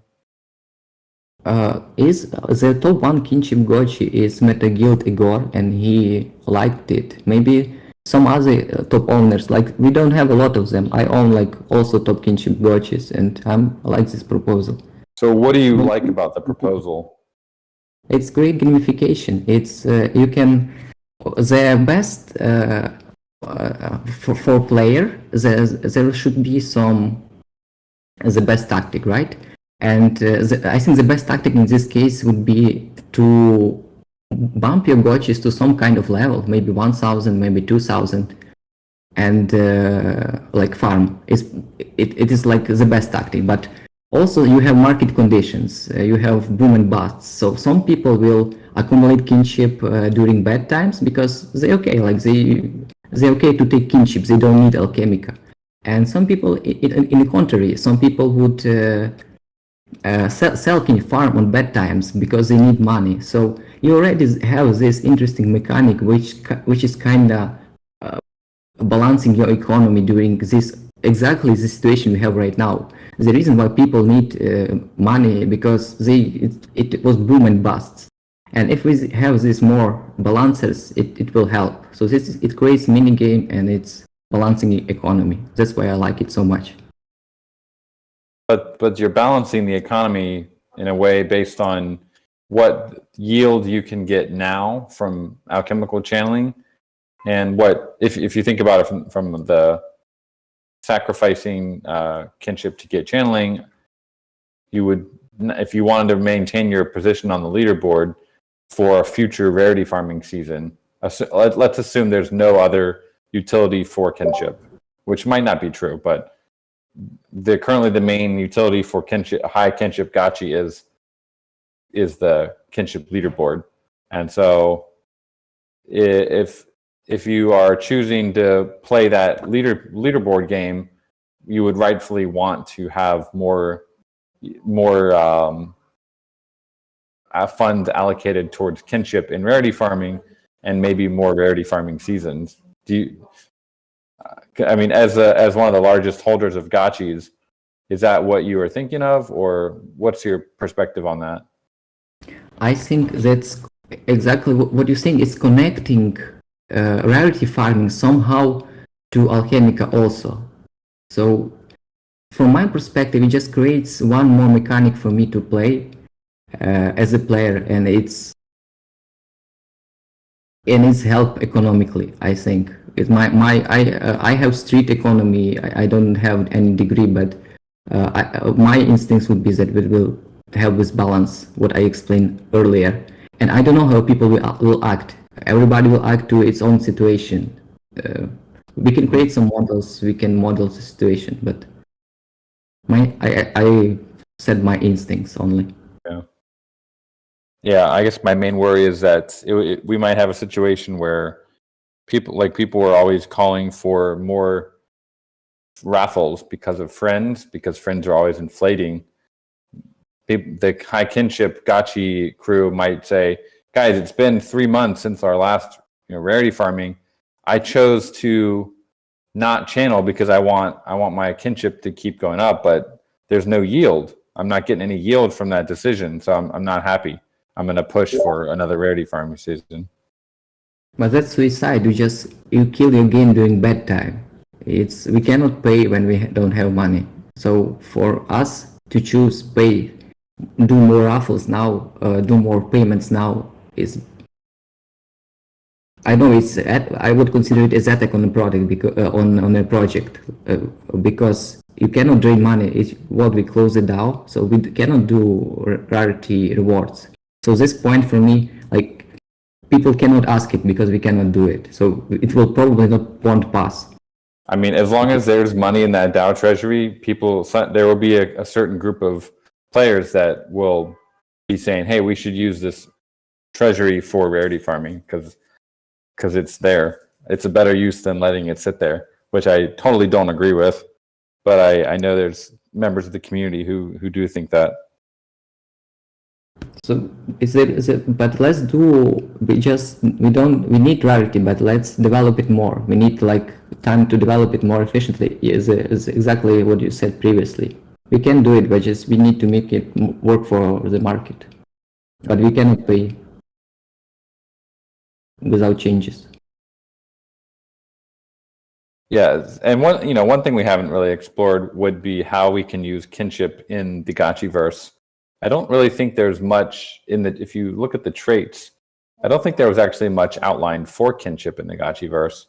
Is the top one kinship gotchi is MetaGuild Igor, and he liked it. Maybe some other top owners, like we don't have a lot of them. I own also top kinship gotchis, and I like this proposal. So what do you like about the proposal? It's great gamification. It's you can the best for player. There should be the best tactic, right? And I think the best tactic in this case would be to bump your gotchis to some kind of level, maybe 1,000, maybe 2,000, and farm. It is like the best tactic, but also you have market conditions. You have boom and bust. So some people will accumulate kinship during bad times because they're okay. They're okay to take kinship. They don't need Alchemica. And some people, in the contrary, some people would sell kinship farm on bad times because they need money. So you already have this interesting mechanic which is kind of balancing your economy during exactly the situation we have right now. The reason why people need money because it was boom and busts, and if we have this more balancers, it will help. So it creates mini game and it's balancing the economy. That's why I like it so much. But you're balancing the economy in a way based on what yield you can get now from alchemical channeling, and what if you think about it from the sacrificing kinship to get channeling, you would, if you wanted to maintain your position on the leaderboard for a future rarity farming season, let's assume there's no other utility for kinship. which might not be true, but currently the main utility for high kinship gachi is the kinship leaderboard. And so if you are choosing to play that leaderboard game, you would rightfully want to have more funds allocated towards kinship in rarity farming, and maybe more rarity farming seasons. I mean, as one of the largest holders of gachis, is that what you were thinking of, or what's your perspective on that? I think that's exactly what you're saying. It's connecting rarity farming somehow to Alchemica also. So from my perspective, it just creates one more mechanic for me to play as a player, and it's help economically. I think it's I have street economy. I don't have any degree, but my instincts would be that it will help with balance, what I explained earlier. And I don't know how people will act. Everybody will act to its own situation. We can create some models. We can model the situation, but I said my instincts only. Yeah, I guess my main worry is that we might have a situation where people were always calling for more raffles because friends are always inflating. The high kinship gachi crew might say, guys, it's been 3 months since our last rarity farming. I chose to not channel because I want my kinship to keep going up, but there's no yield. I'm not getting any yield from that decision, so I'm not happy. I'm going to push for another rarity farming season. But that's suicide. You kill your game during bad time. We cannot pay when we don't have money. So for us to choose pay, do more raffles now, do more payments now is. I know I would consider it as attack on the product on a project because you cannot drain money. It's what we close it down, so we cannot do rarity rewards. So this point for me, like, people cannot ask it because we cannot do it. So it will probably won't pass. I mean, as long as there's money in that DAO treasury, there will be a certain group of players that will be saying, hey, we should use this treasury for rarity farming because it's there. It's a better use than letting it sit there, which I totally don't agree with. But I know there's members of the community who do think that. So but let's do, we need rarity, but let's develop it more. We need time to develop it more efficiently. Is exactly what you said previously. We can do it, but we need to make it work for the market. But we cannot pay without changes. Yeah, and one thing we haven't really explored would be how we can use kinship in the Gachiverse. I don't really think there's much if you look at the traits, I don't think there was actually much outlined for kinship in the Gachiverse.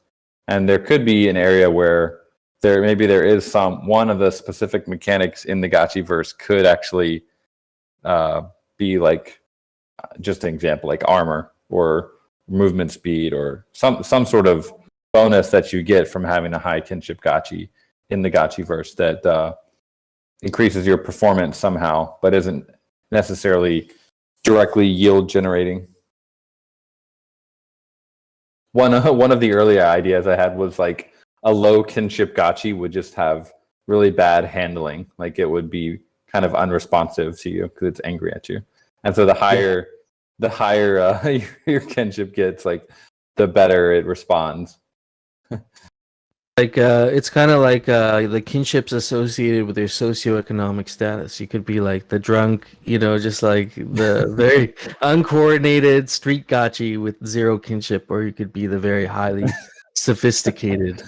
And there could be an area where there is one of the specific mechanics in the Gachiverse could actually be like, just an example, like armor or movement speed or some sort of bonus that you get from having a high kinship gachi in the Gachiverse that increases your performance somehow, but isn't necessarily directly yield generating. One of the earlier ideas I had was like a low kinship gachi would just have really bad handling, like it would be kind of unresponsive to you because it's angry at you, and so the higher your kinship gets, like the better it responds. It's kind of like the kinships associated with your socioeconomic status. You could be like the drunk, just like the very uncoordinated street gachi with zero kinship, or you could be the very highly sophisticated.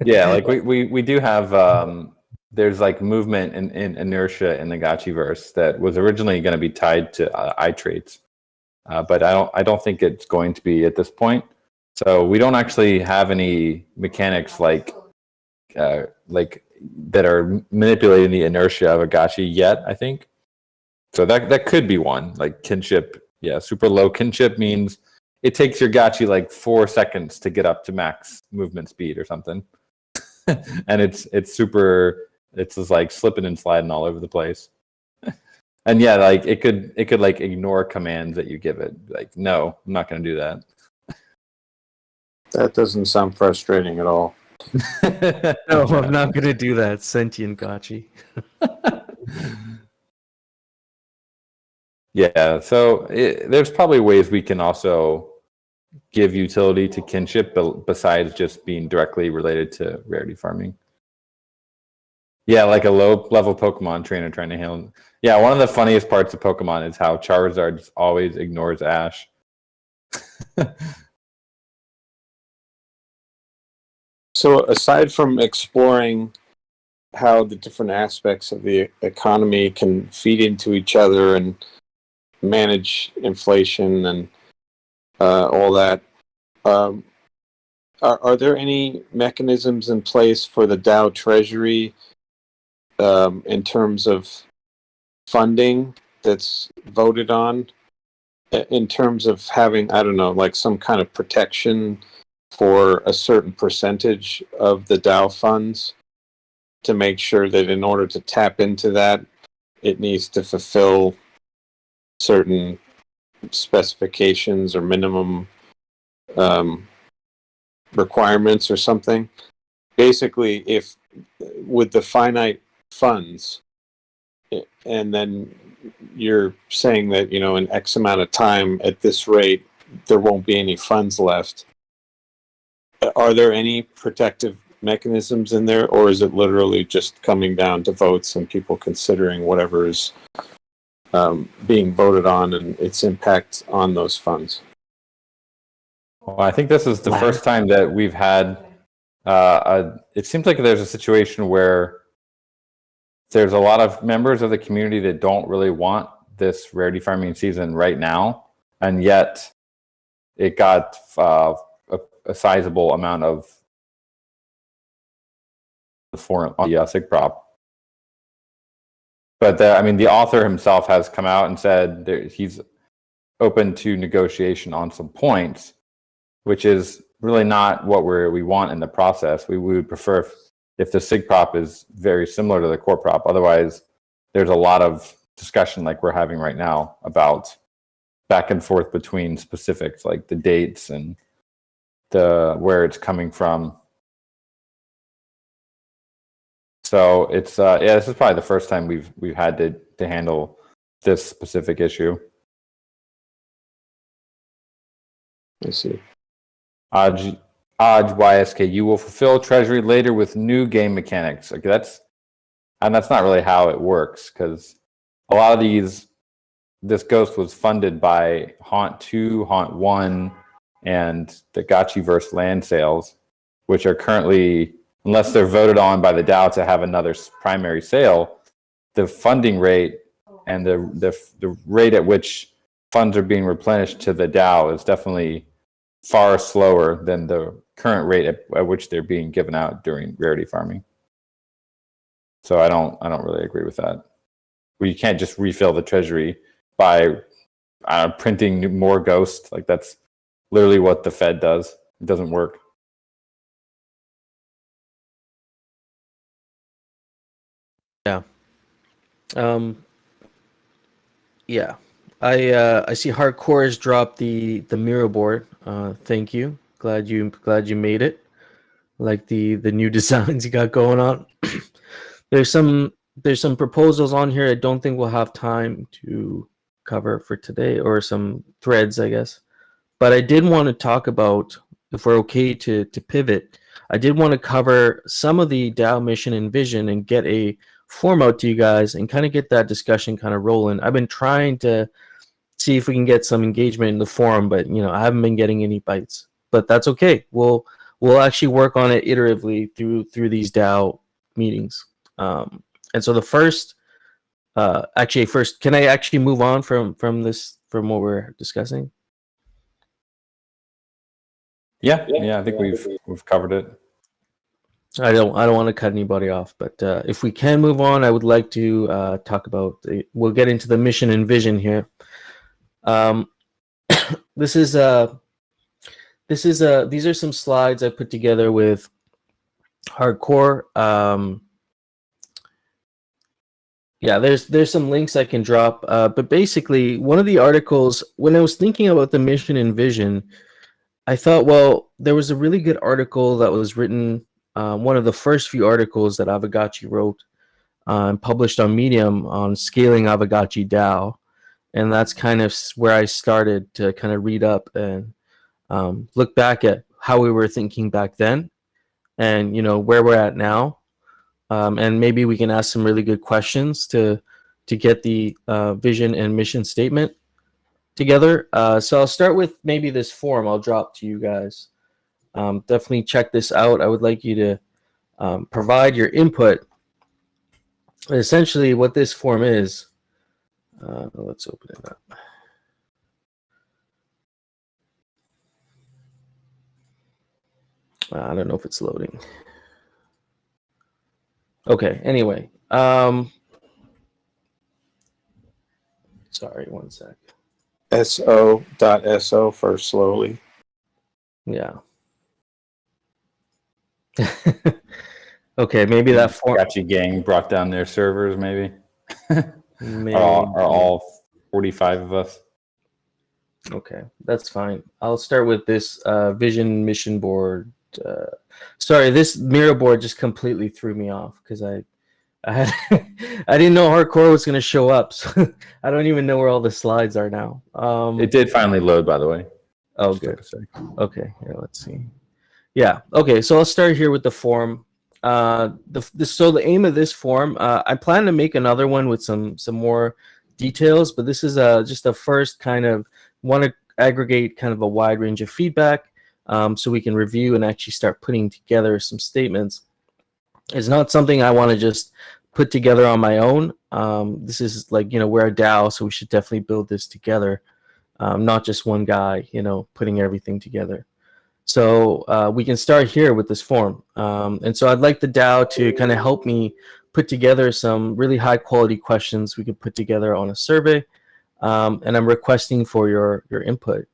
Yeah, like we do have there's like movement in inertia in the Gachiverse that was originally going to be tied to eye traits, but I don't think it's going to be at this point. So we don't actually have any mechanics like that are manipulating the inertia of a gachi yet, I think. So that could be one, like kinship. Yeah, super low kinship means it takes your gachi like 4 seconds to get up to max movement speed or something. and it's just like slipping and sliding all over the place. And yeah, like it could like ignore commands that you give it. Like, no, I'm not going to do that. That doesn't sound frustrating at all. No, I'm not gonna do that, sentient Gotchi. Yeah, so there's probably ways we can also give utility to kinship besides just being directly related to rarity farming. Yeah, like a low-level Pokemon trainer trying to handle. Yeah, one of the funniest parts of Pokemon is how Charizard just always ignores Ash. So aside from exploring how the different aspects of the economy can feed into each other and manage inflation and all that, are there any mechanisms in place for the DAO treasury in terms of funding that's voted on, in terms of having, I don't know, like some kind of protection for a certain percentage of the DAO funds, to make sure that in order to tap into that, it needs to fulfill certain specifications or minimum requirements or something? Basically, if with the finite funds, and then you're saying that, you know, in X amount of time at this rate, there won't be any funds left. Are there any protective mechanisms in there, or is it literally just coming down to votes and people considering whatever is being voted on and its impact on those funds? Well, I think this is the first time that we've had it seems like there's a situation where there's a lot of members of the community that don't really want this rarity farming season right now, and yet it got a sizable amount of the forum on the SIG prop. But I mean, the author himself has come out and said he's open to negotiation on some points, which is really not what we want in the process. We would prefer if the SIG prop is very similar to the core prop. Otherwise, there's a lot of discussion like we're having right now about back and forth between specifics like the dates and where it's coming from. So it's this is probably the first time we've had to handle this specific issue. I see. Aj YSK, you will fulfill treasury later with new game mechanics. Okay, that's not really how it works, because a lot of this ghost was funded by Haunt 2, Haunt 1, and the Gotchiverse land sales, which are currently, unless they're voted on by the DAO to have another primary sale, the funding rate and the rate at which funds are being replenished to the DAO is definitely far slower than the current rate at which they're being given out during rarity farming. So I don't really agree with that. Well, you can't just refill the treasury by printing more ghosts. Like, that's literally what the Fed does. It doesn't work. Yeah. Yeah. I see Hardcore has dropped the mirror board. Thank you. Glad you made it. Like the new designs you got going on. There's some proposals on here I don't think we'll have time to cover for today, or some threads, I guess. But I did want to talk about, if we're okay to pivot, I did want to cover some of the DAO mission and vision and get a form out to you guys and kind of get that discussion kind of rolling. I've been trying to see if we can get some engagement in the forum, but I haven't been getting any bites. But that's okay. We'll actually work on it iteratively through these DAO meetings. And so the first, can I actually move on from what we're discussing? Yeah, I think we've covered it. I don't want to cut anybody off, but if we can move on, I would like to talk about. We'll get into the mission and vision here. These are some slides I put together with hardcore. Yeah, there's some links I can drop, but basically one of the articles, when I was thinking about the mission and vision, I thought, well, there was a really good article that was written, one of the first few articles that Aavegotchi wrote, and published on Medium on scaling Aavegotchi DAO, and that's kind of where I started to kind of read up and look back at how we were thinking back then, and where we're at now, and maybe we can ask some really good questions to get the vision and mission statement together. So I'll start with maybe this form I'll drop to you guys. Definitely check this out. I would like you to provide your input. Essentially, what this form is, let's open it up. I don't know if it's loading. Okay, anyway. Sorry, one sec. so.so for slowly. Yeah. Okay, maybe that form. Aavegotchi gang brought down their servers, maybe. Maybe. Are all 45 of us? Okay, that's fine. I'll start with this vision mission board. Sorry, this mirror board just completely threw me off because I had I didn't know hardcore was going to show up. So I don't even know where all the slides are now. It did finally load, by the way. Oh, good. Okay, here, let's see. Yeah. Okay, so I'll start here with the form. So the aim of this form, I plan to make another one with some more details, but this is just a first kind of want to aggregate kind of a wide range of feedback, so we can review and actually start putting together some statements. It's not something I want to just put together on my own. This is like, we're a DAO, so we should definitely build this together, not just one guy, putting everything together. So we can start here with this form. And so I'd like the DAO to kind of help me put together some really high quality questions we can put together on a survey. And I'm requesting for your input.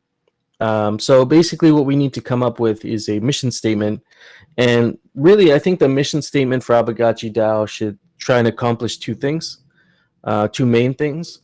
So basically what we need to come up with is a mission statement. And really, I think the mission statement for Aavegotchi DAO should try and accomplish two things, two main things.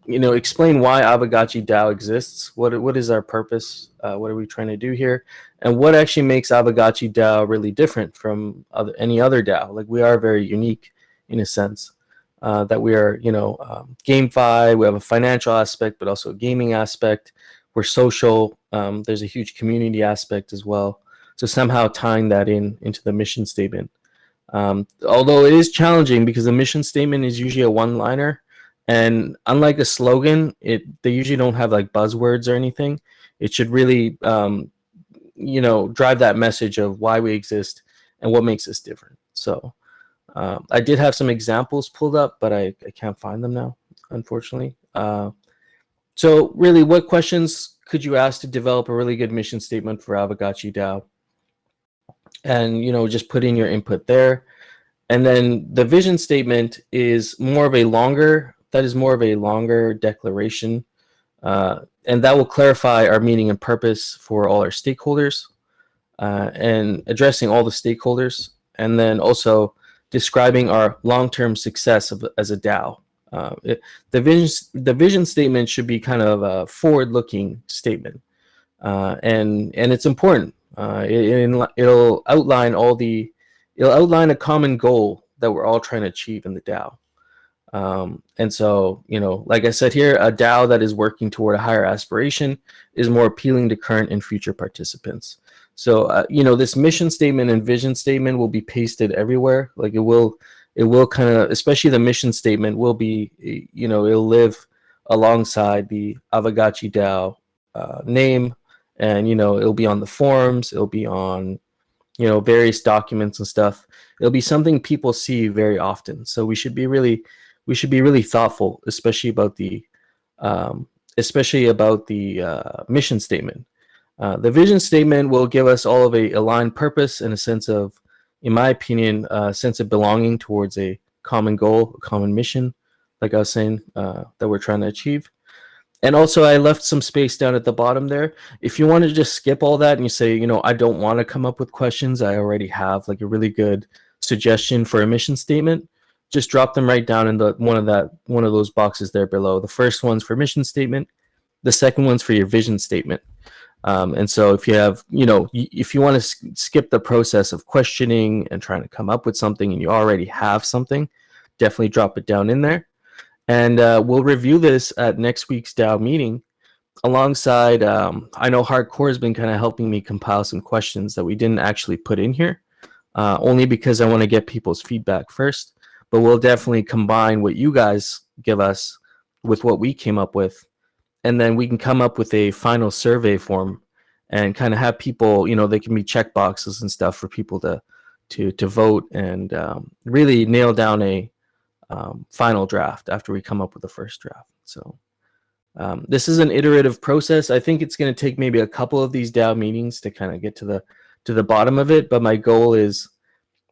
Explain why Aavegotchi DAO exists. What is our purpose? What are we trying to do here? And what actually makes Aavegotchi DAO really different from any other DAO? Like, we are very unique in a sense, that we are, GameFi. We have a financial aspect, but also a gaming aspect. We're social. There's a huge community aspect as well. So somehow tying that into the mission statement. Although it is challenging because the mission statement is usually a one-liner. And unlike a slogan, they usually don't have like buzzwords or anything. It should really, drive that message of why we exist and what makes us different. So I did have some examples pulled up, but I can't find them now, unfortunately. So really, what questions could you ask to develop a really good mission statement for Aavegotchi DAO? And, just put in your input there. And then the vision statement is more of a longer declaration. And that will clarify our meaning and purpose for all our stakeholders, and addressing all the stakeholders. And then also describing our long-term success as a DAO. The vision statement should be kind of a forward-looking statement, and it's important. It'll outline a common goal that we're all trying to achieve in the DAO. And so, like I said here, a DAO that is working toward a higher aspiration is more appealing to current and future participants. So, this mission statement and vision statement will be pasted everywhere. Like it will kind of, especially the mission statement will be, it'll live alongside the Aavegotchi DAO name, and, it'll be on the forums, it'll be on, various documents and stuff. It'll be something people see very often. So we should be really thoughtful, especially about the mission statement. The vision statement will give us all of a aligned purpose and a sense of, in my opinion, a sense of belonging towards a common goal, a common mission, like I was saying, that we're trying to achieve. And also, I left some space down at the bottom there. If you want to just skip all that and you say, I don't want to come up with questions, I already have like a really good suggestion for a mission statement. Just drop them right down in the one of those boxes there below. The first one's for mission statement. The second one's for your vision statement. And so if you have, if you want to skip the process of questioning and trying to come up with something and you already have something, definitely drop it down in there. And we'll review this at next week's DAO meeting alongside, I know Hardcore has been kind of helping me compile some questions that we didn't actually put in here, only because I want to get people's feedback first. But we'll definitely combine what you guys give us with what we came up with. And then we can come up with a final survey form and kind of have people, they can be check boxes and stuff for people to vote and really nail down a final draft after we come up with the first draft. So this is an iterative process. I think it's going to take maybe a couple of these DAO meetings to kind of get to the bottom of it. But my goal is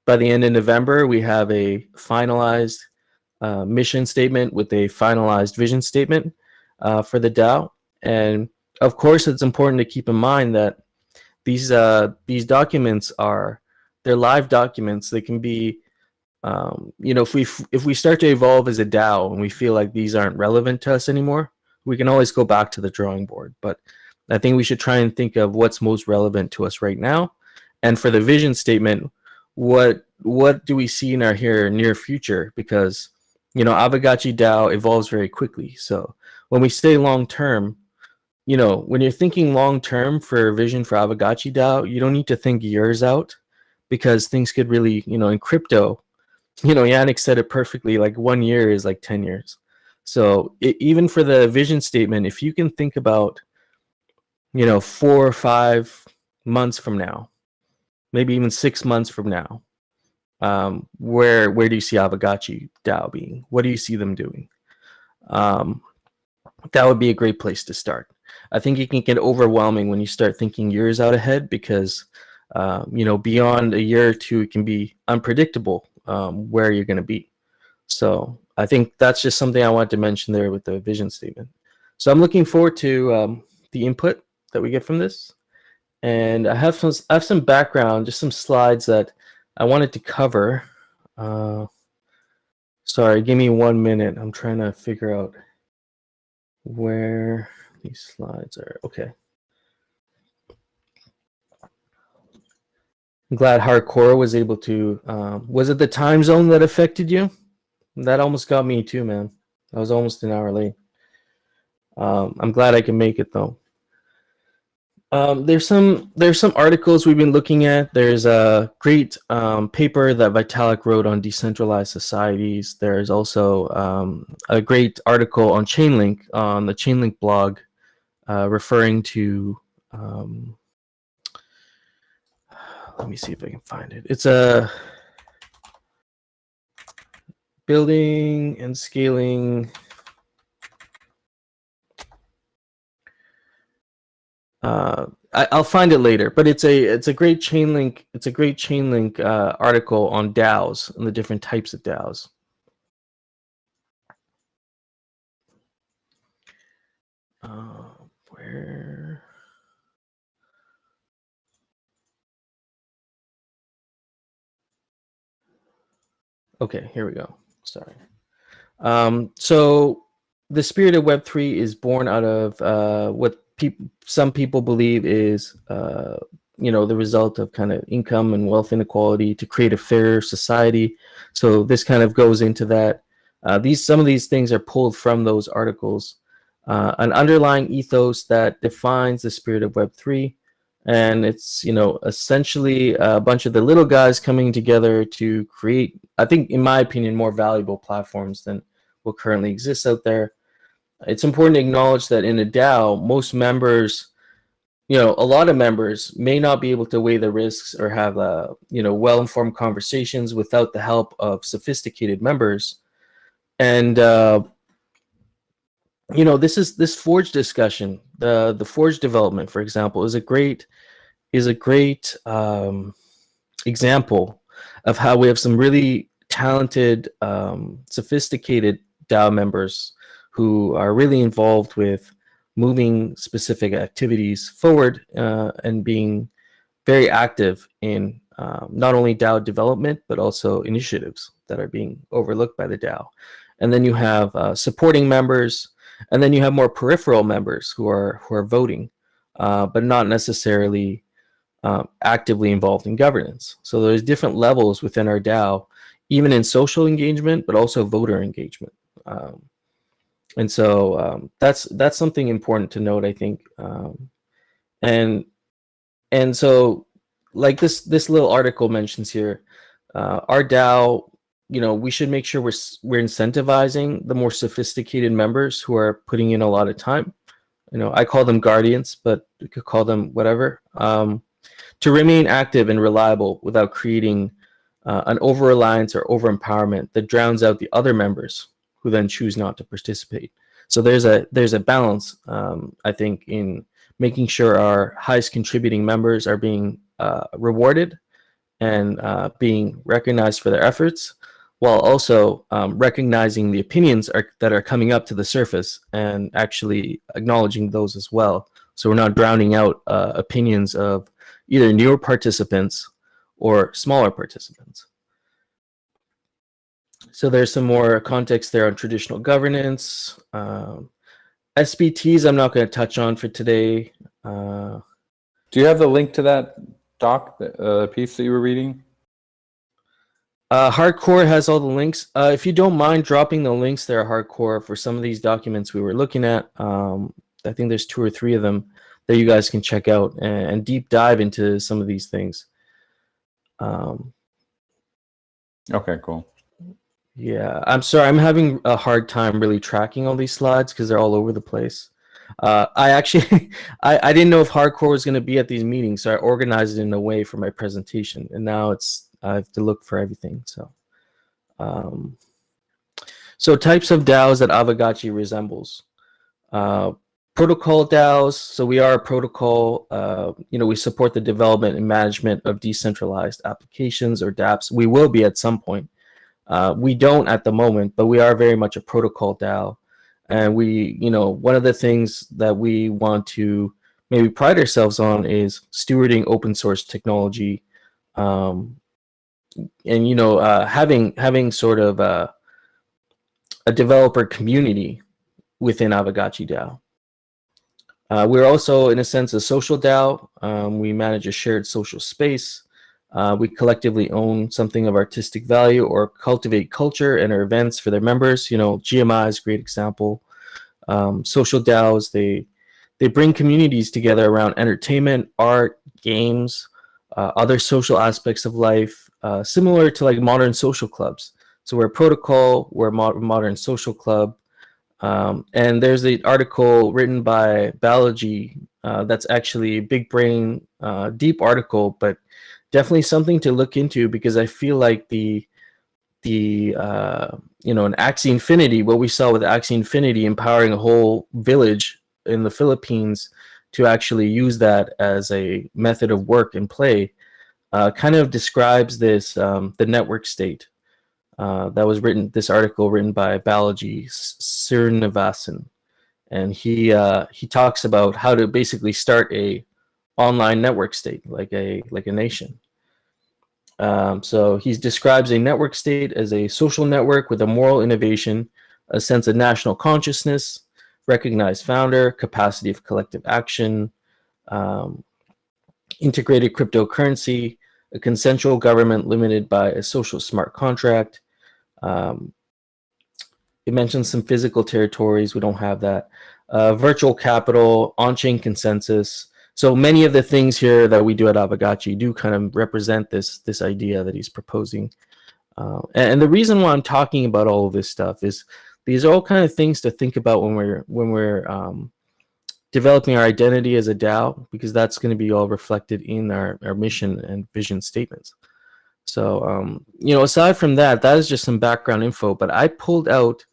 by the end of November, we have a finalized mission statement with a finalized vision statement for the DAO. And of course, it's important to keep in mind that these documents they're live documents. They can be if we start to evolve as a DAO and we feel like these aren't relevant to us anymore, we can always go back to the drawing board. But I think we should try and think of what's most relevant to us right now. And for the vision statement, what do we see in our near future? Because Aavegotchi DAO evolves very quickly. So when we stay long term, when you're thinking long term for a vision for Aavegotchi DAO, you don't need to think years out, because things could really, in crypto, Yannick said it perfectly, like 1 year is like 10 years. So even for the vision statement, if you can think about, 4 or 5 months from now, maybe even 6 months from now, where do you see Aavegotchi DAO being? What do you see them doing? That would be a great place to start. I think it can get overwhelming when you start thinking years out ahead, because beyond a year or two, it can be unpredictable where you're going to be. So I think that's just something I wanted to mention there with the vision statement. So I'm looking forward to the input that we get from this. And I have some background, just some slides that I wanted to cover. Sorry, give me 1 minute. I'm trying to figure out where these slides are. Okay. I'm glad Hardcore was able to. Was it the time zone that affected you? That almost got me too, man. I was almost an hour late. I'm glad I can make it though. There's some articles we've been looking at. There's a great paper that Vitalik wrote on decentralized societies. There's also a great article on Chainlink on the Chainlink blog, referring to. Let me see if I can find it. It's a building and scaling. I'll find it later, but it's a great Chainlink. It's a great Chainlink article on DAOs and the different types of DAOs. Where? Okay, here we go. Sorry. So the spirit of Web3 is born out of what some people believe is the result of kind of income and wealth inequality to create a fairer society. So this kind of goes into that. Some of these things are pulled from those articles. An underlying ethos that defines the spirit of Web3. And it's, essentially a bunch of the little guys coming together to create, I think, in my opinion, more valuable platforms than what currently exists out there. It's important to acknowledge that in a DAO, most members, a lot of members may not be able to weigh the risks or have, well-informed conversations without the help of sophisticated members. And, this Forge discussion, the Forge development, for example, is a great example of how we have some really talented, sophisticated DAO members who are really involved with moving specific activities forward and being very active in not only DAO development, but also initiatives that are being overlooked by the DAO. And then you have supporting members, and then you have more peripheral members who are voting, but not necessarily actively involved in governance. So there's different levels within our DAO, even in social engagement, but also voter engagement. And so that's something important to note, I think. And so, like this little article mentions here, our DAO, we should make sure we're incentivizing the more sophisticated members who are putting in a lot of time. I call them guardians, but you could call them whatever. To remain active and reliable without creating an over-reliance or over-empowerment that drowns out the other members who then choose not to participate. So there's a balance, I think, in making sure our highest contributing members are being rewarded and being recognized for their efforts, while also recognizing the opinions that are coming up to the surface and actually acknowledging those as well. So we're not drowning out opinions of either newer participants or smaller participants. So there's some more context there on traditional governance. SBTs I'm not going to touch on for today. Do you have the link to that doc, piece that you were reading? Hardcore has all the links. If you don't mind dropping the links there, Hardcore, for some of these documents we were looking at. I think there's 2 or 3 of them that you guys can check out and deep dive into some of these things. Okay, cool. Yeah, I'm sorry. I'm having a hard time really tracking all these slides because they're all over the place. I actually, I didn't know if Hardcore was going to be at these meetings, so I organized it in a way for my presentation, and now I have to look for everything. So, so types of DAOs that Aavegotchi resembles. Protocol DAOs. So we are a protocol. We support the development and management of decentralized applications or dApps. We will be at some point. We don't at the moment, but we are very much a protocol DAO. And we, one of the things that we want to maybe pride ourselves on is stewarding open source technology, and having sort of a developer community within Aavegotchi DAO. We're also, in a sense, a social DAO. We manage a shared social space. We collectively own something of artistic value or cultivate culture and our events for their members. GMI is a great example. Social DAOs, they bring communities together around entertainment, art, games, other social aspects of life, similar to like modern social clubs. So we're a protocol, we're a modern social club. And there's an article written by Balaji that's actually a big brain, deep article, but definitely something to look into, because I feel like in Axie Infinity, what we saw with Axie Infinity empowering a whole village in the Philippines to actually use that as a method of work and play, kind of describes this, the network state. That was this article written by Balaji Srinivasan, and he talks about how to basically start a online network state, like a nation. So he describes a network state as a social network with a moral innovation, a sense of national consciousness, recognized founder, capacity of collective action, integrated cryptocurrency, a consensual government limited by a social smart contract. It mentions some physical territories. We don't have that. Virtual capital, on-chain consensus. So many of the things here that we do at Aavegotchi do kind of represent this idea that he's proposing. And the reason why I'm talking about all of this stuff is these are all kind of things to think about when we're developing our identity as a DAO, because that's going to be all reflected in our mission and vision statements. So, aside from that, that is just some background info, but I pulled out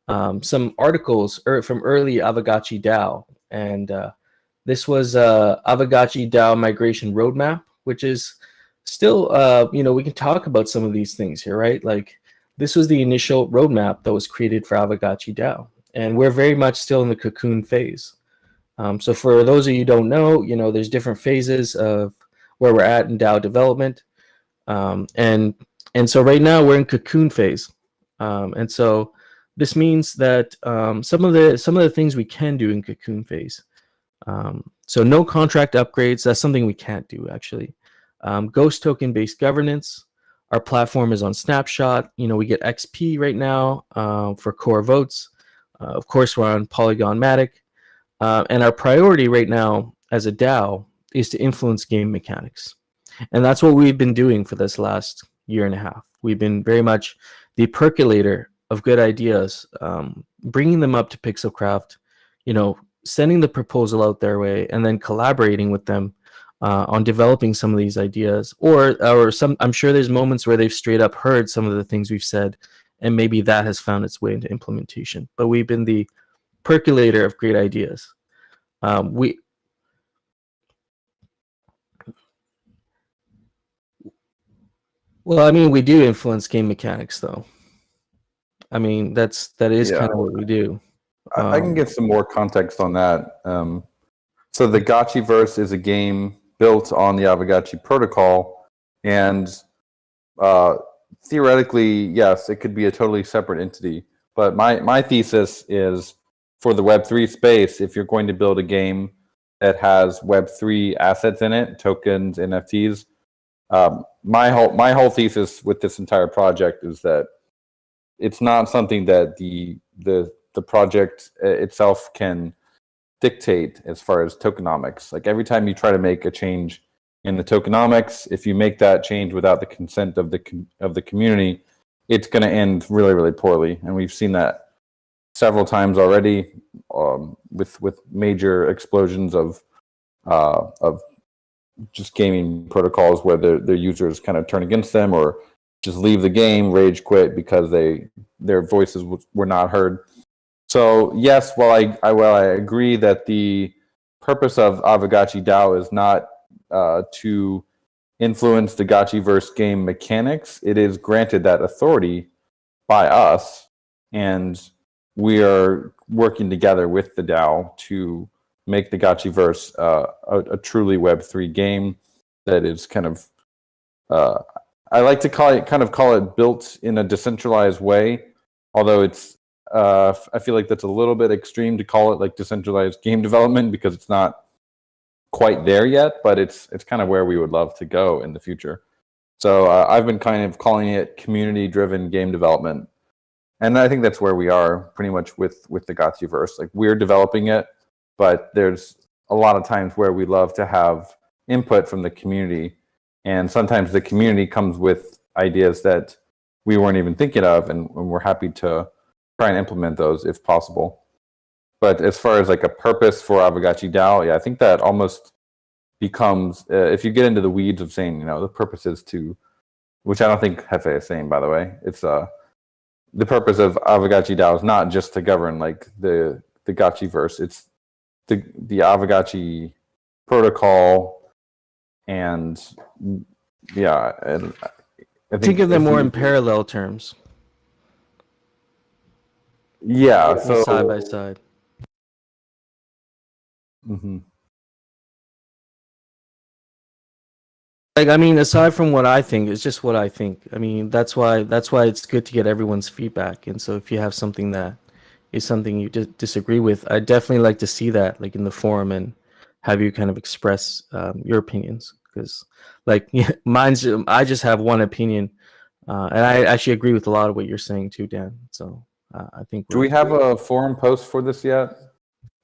some articles from early Aavegotchi DAO, and this was Aavegotchi DAO Migration Roadmap, which is still, we can talk about some of these things here, right? Like, this was the initial roadmap that was created for Aavegotchi DAO. and we're very much still in the cocoon phase. So for those of you who don't know, there's different phases of where we're at in DAO development, and so right now we're in cocoon phase, and so this means that some of the things we can do in cocoon phase. So no contract upgrades. That's something we can't do actually. Ghost token based governance. Our platform is on Snapshot. We get XP right now for core votes. Of course, we're on Polygon Matic. And our priority right now as a DAO is to influence game mechanics. And that's what we've been doing for this last year and a half. We've been very much the percolator of good ideas, bringing them up to Pixelcraft, sending the proposal out their way, and then collaborating with them on developing some of these ideas. Or some, I'm sure there's moments where they've straight up heard some of the things we've said, and maybe that has found its way into implementation. But we've been the percolator of great ideas. Well, I mean, we do influence game mechanics, though. I mean, that is kind of what we do. I can give some more context on that. So the Gotchiverse is a game built on the Aavegotchi protocol, and theoretically, yes, it could be a totally separate entity. But my thesis is, for the Web3 space, if you're going to build a game that has Web3 assets in it, tokens, NFTs, my whole thesis with this entire project is that it's not something that the project itself can dictate as far as tokenomics. Like every time you try to make a change in the tokenomics, if you make that change without the consent of the community, it's going to end really, really poorly, and we've seen that several times already, with major explosions of just gaming protocols where their users kind of turn against them or just leave the game, rage quit because their voices were not heard. So yes, while I agree that the purpose of Aavegotchi DAO is not to influence the Gotchiverse game mechanics, it is granted that authority by us, and we are working together with the DAO to make the Gotchiverse a truly Web3 game that is kind of, I like to call it built in a decentralized way, although it's, I feel like that's a little bit extreme to call it like decentralized game development, because it's not quite there yet, but it's kind of where we would love to go in the future. So I've been kind of calling it community-driven game development. And I think that's where we are pretty much with the Gotchiverse. Like, we're developing it, but there's a lot of times where we love to have input from the community. And sometimes the community comes with ideas that we weren't even thinking of, and we're happy to try and implement those if possible. But as far as like a purpose for Aavegotchi DAO, yeah, I think that almost becomes, if you get into the weeds of saying, the purpose is to, which I don't think Hefe is saying, by the way, it's the purpose of Aavegotchi DAO is not just to govern like the Gotchiverse. It's the Aavegotchi protocol, and yeah, and I think of them more in parallel terms. Yeah, so side by side. Mm-hmm. Like, I mean, aside from what I think, it's just what I think. I mean, that's why it's good to get everyone's feedback. And so if you have something that is something you disagree with, I'd definitely like to see that, like, in the forum, and have you kind of express your opinions. Because, like, I just have one opinion, and I actually agree with a lot of what you're saying too, Dan. So I think. Do we have a forum post for this yet?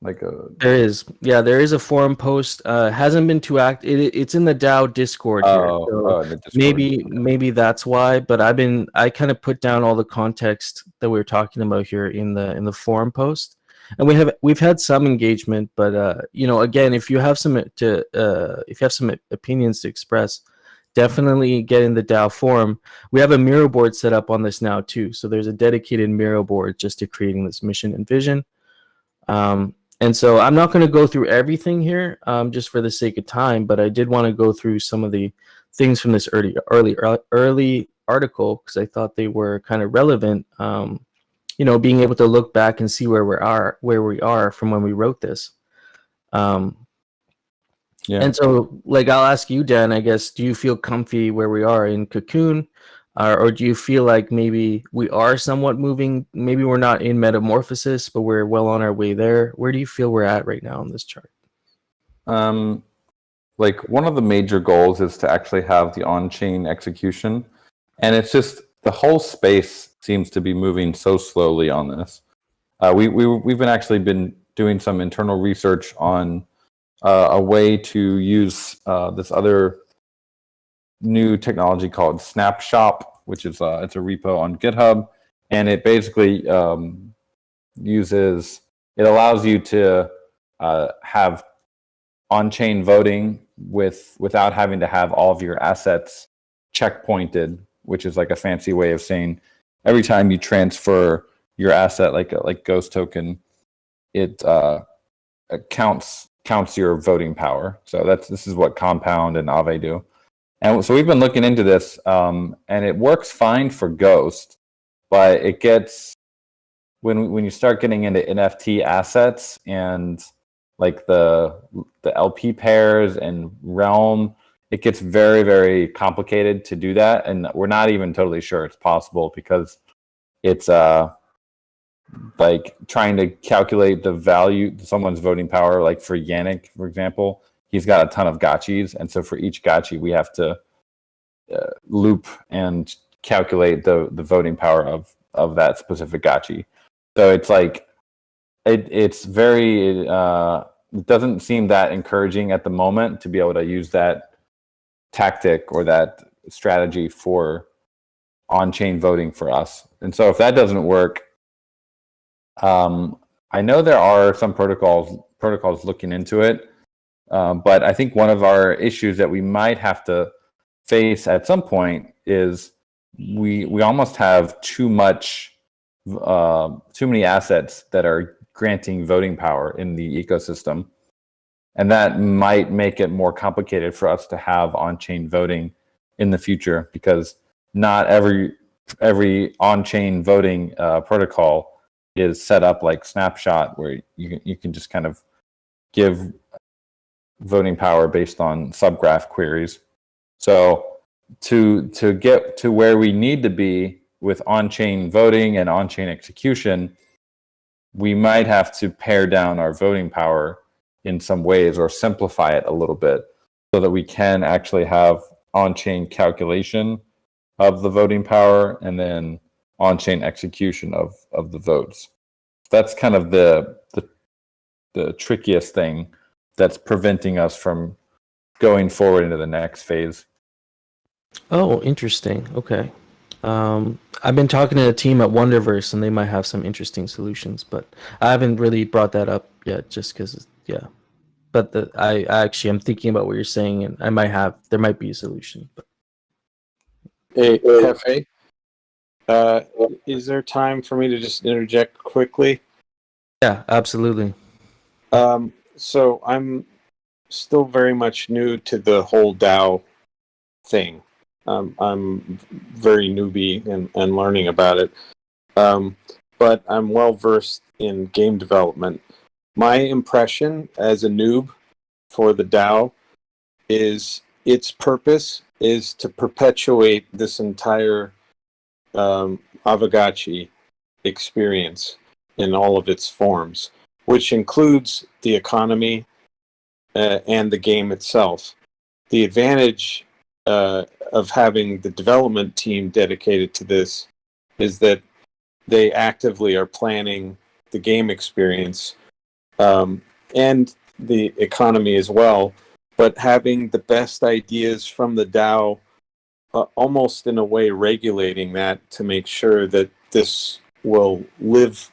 There is a forum post. Hasn't been too active. It's in the DAO Discord here. So the Discord. Maybe that's why. But I kind of put down all the context that we were talking about here in the forum post, and we've had some engagement. But again, if you have some opinions to express, definitely get in the DAO forum. We have a Miro board set up on this now too. So there's a dedicated Miro board just to creating this mission and vision. And so I'm not going to go through everything here, just for the sake of time, but I did want to go through some of the things from this early article, because I thought they were kind of relevant being able to look back and see where we are from when we wrote this. Yeah. And so, like, I'll ask you, Dan, I guess, do you feel comfy where we are in Cocoon? Or do you feel like maybe we are somewhat moving? Maybe we're not in metamorphosis, but we're well on our way there. Where do you feel we're at right now on this chart? Like one of the major goals is to actually have the on-chain execution. And it's just the whole space seems to be moving so slowly on this. We've been doing some internal research on a way to use this other new technology called Snapshot, which is it's a repo on GitHub, and it basically allows you to have on-chain voting without having to have all of your assets checkpointed, which is like a fancy way of saying every time you transfer your asset, like Ghost token, it counts your voting power. So this is what Compound and Aave do. And so we've been looking into this, and it works fine for Ghost, but it gets when you start getting into NFT assets and like the LP pairs and Realm, it gets very, very complicated to do that, and we're not even totally sure it's possible because it's like trying to calculate the value someone's voting power. Like for Yannick, for example, he's got a ton of gotchis, and so for each gotchi we have to loop and calculate the voting power of that specific gotchi. So it's like it's very it doesn't seem that encouraging at the moment to be able to use that tactic or that strategy for on-chain voting for us. And so if that doesn't work, I know there are some protocols looking into it, but I think one of our issues that we might have to face at some point is we almost have too many assets that are granting voting power in the ecosystem, and that might make it more complicated for us to have on-chain voting in the future, because not every on-chain voting protocol is set up like Snapshot, where you can just kind of give voting power based on subgraph queries. So to get to where we need to be with on-chain voting and on-chain execution, we might have to pare down our voting power in some ways or simplify it a little bit so that we can actually have on-chain calculation of the voting power and then on-chain execution of the votes. That's kind of the trickiest thing that's preventing us from going forward into the next phase. Oh, interesting. Okay. I've been talking to a team at Wonderverse, and they might have some interesting solutions, but I haven't really brought that up yet, just because, yeah. But I actually am thinking about what you're saying, and there might be a solution. But Hey, Hefe, is there time for me to just interject quickly? yeah, absolutely. So I'm still very much new to the whole DAO thing. I'm very newbie and learning about it. But I'm well versed in game development. My impression as a noob for the DAO is its purpose is to perpetuate this entire Aavegotchi experience in all of its forms, which includes the economy and the game itself. The advantage of having the development team dedicated to this is that they actively are planning the game experience and the economy as well, but having the best ideas from the DAO almost in a way regulating that to make sure that this will live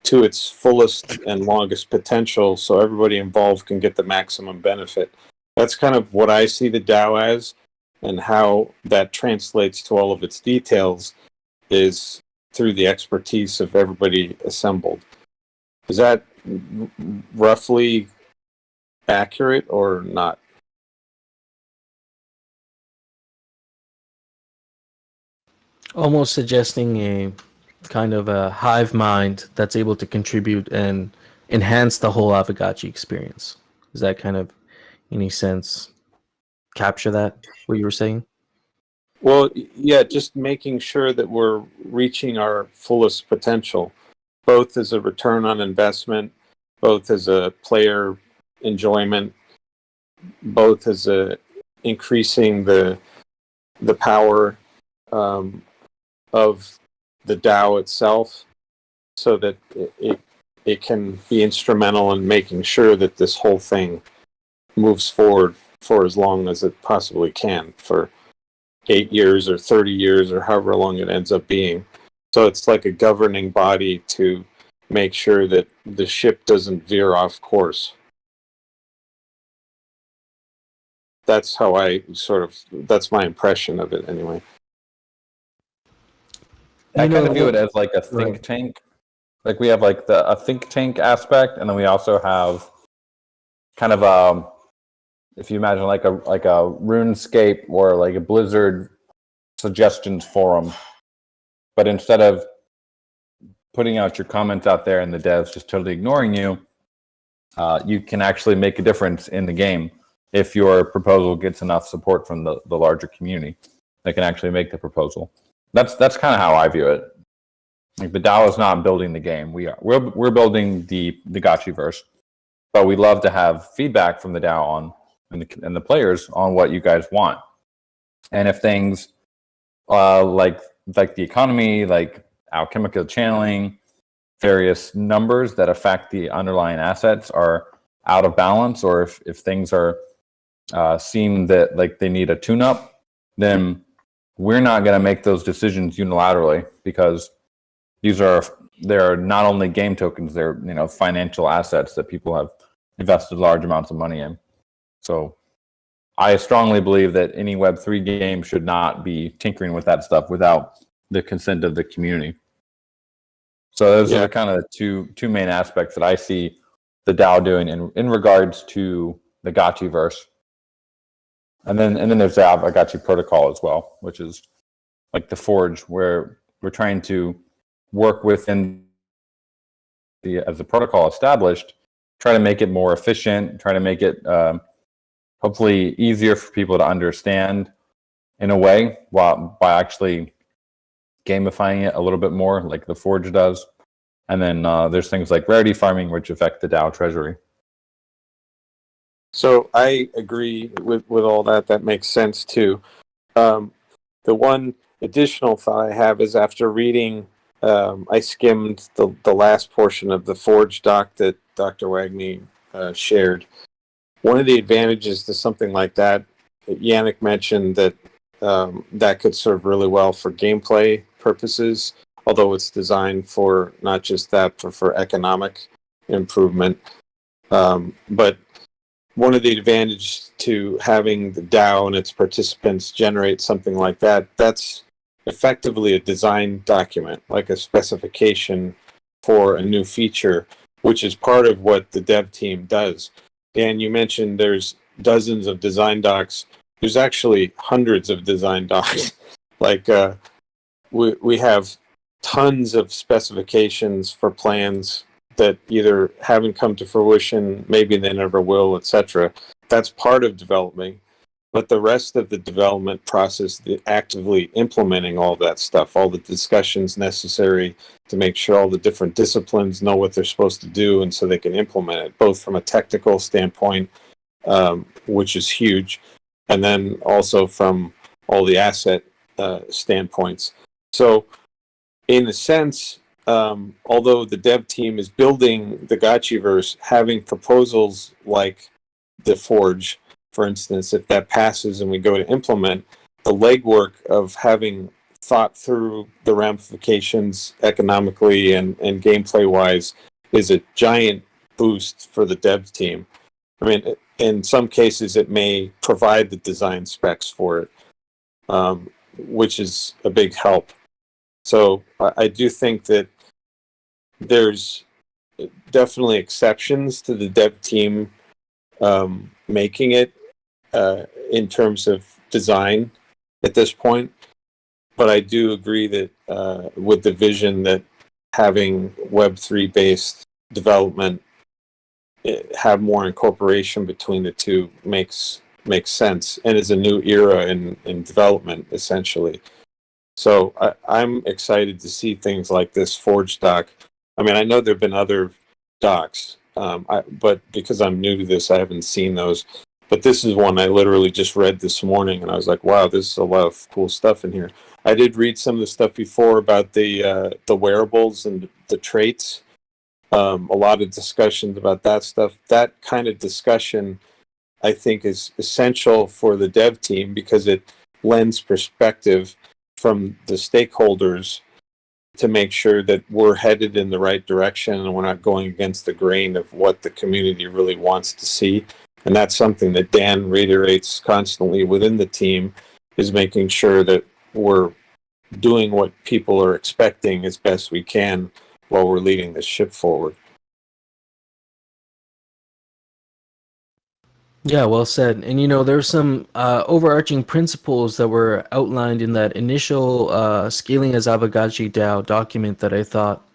to its fullest and longest potential so everybody involved can get the maximum benefit. That's kind of what I see the DAO as, and how that translates to all of its details is through the expertise of everybody assembled. Is that roughly accurate or not? Almost suggesting a kind of a hive mind that's able to contribute and enhance the whole Aavegotchi experience. Does that kind of, in any sense, capture that, what you were saying? Well, yeah, just making sure that we're reaching our fullest potential, both as a return on investment, both as a player enjoyment, both as a increasing the power of the DAO itself, so that it can be instrumental in making sure that this whole thing moves forward for as long as it possibly can, for 8 years or 30 years or however long it ends up being. So it's like a governing body to make sure that the ship doesn't veer off course. That's how that's my impression of it anyway. I kind of view it as like a think Right. tank. Like we have like a think tank aspect, and then we also have kind of if you imagine like a RuneScape or like a Blizzard suggestions forum, but instead of putting out your comments out there and the devs just totally ignoring you, you can actually make a difference in the game if your proposal gets enough support from the larger community. They can actually make the proposal. That's kind of how I view it. Like the DAO is not building the game. We're building the Gotchiverse, but we love to have feedback from the DAO on and the players on what you guys want. And if things like the economy, like alchemical channeling, various numbers that affect the underlying assets are out of balance, or if things are seem that like they need a tune-up, then we're not going to make those decisions unilaterally, because they're not only game tokens, they're financial assets that people have invested large amounts of money in. So I strongly believe that any Web3 game should not be tinkering with that stuff without the consent of the community. So those are kind of the two main aspects that I see the DAO doing in regards to the Gotchiverse. And then there's the Aavegotchi protocol as well, which is like the Forge, where we're trying to work within as the protocol established, try to make it more efficient, try to make it hopefully easier for people to understand in a way, by actually gamifying it a little bit more, like the Forge does. And then there's things like rarity farming, which affect the DAO treasury. So I agree with all that. That makes sense too. The one additional thought I have is, after reading, I skimmed the last portion of the Forge doc that Dr. Wagney shared. One of the advantages to something like that, Yannick mentioned that that could serve really well for gameplay purposes, although it's designed for not just that, but for economic improvement. But one of the advantages to having the DAO and its participants generate something like that, that's effectively a design document, like a specification for a new feature, which is part of what the dev team does. Dan, you mentioned there's dozens of design docs. There's actually hundreds of design docs. Like we have tons of specifications for plans that either haven't come to fruition, maybe they never will, etc. That's part of developing. But the rest of the development process, the actively implementing all that stuff, all the discussions necessary to make sure all the different disciplines know what they're supposed to do, and so they can implement it, both from a technical standpoint, which is huge, and then also from all the asset standpoints. So in a sense, although the dev team is building the Gotchiverse, having proposals like the Forge, for instance, if that passes and we go to implement, the legwork of having thought through the ramifications economically and gameplay wise is a giant boost for the dev team. I mean, in some cases, it may provide the design specs for it, which is a big help. So I do think that there's definitely exceptions to the dev team making it in terms of design at this point. but I do agree that with the vision that having Web3 based development have more incorporation between the two makes sense, and is a new era in development, essentially. So I'm excited to see things like this Forge doc. I mean, I know there have been other docs, but because I'm new to this, I haven't seen those. But this is one I literally just read this morning, and I was like, wow, there's a lot of cool stuff in here. I did read some of the stuff before about the wearables and the traits. A lot of discussions about that stuff. That kind of discussion, I think, is essential for the dev team because it lends perspective from the stakeholders to make sure that we're headed in the right direction and we're not going against the grain of what the community really wants to see. And that's something that Dan reiterates constantly within the team, is making sure that we're doing what people are expecting as best we can while we're leading this ship forward. Yeah, well said. And there's some overarching principles that were outlined in that initial Scaling as Aavegotchi DAO document that I thought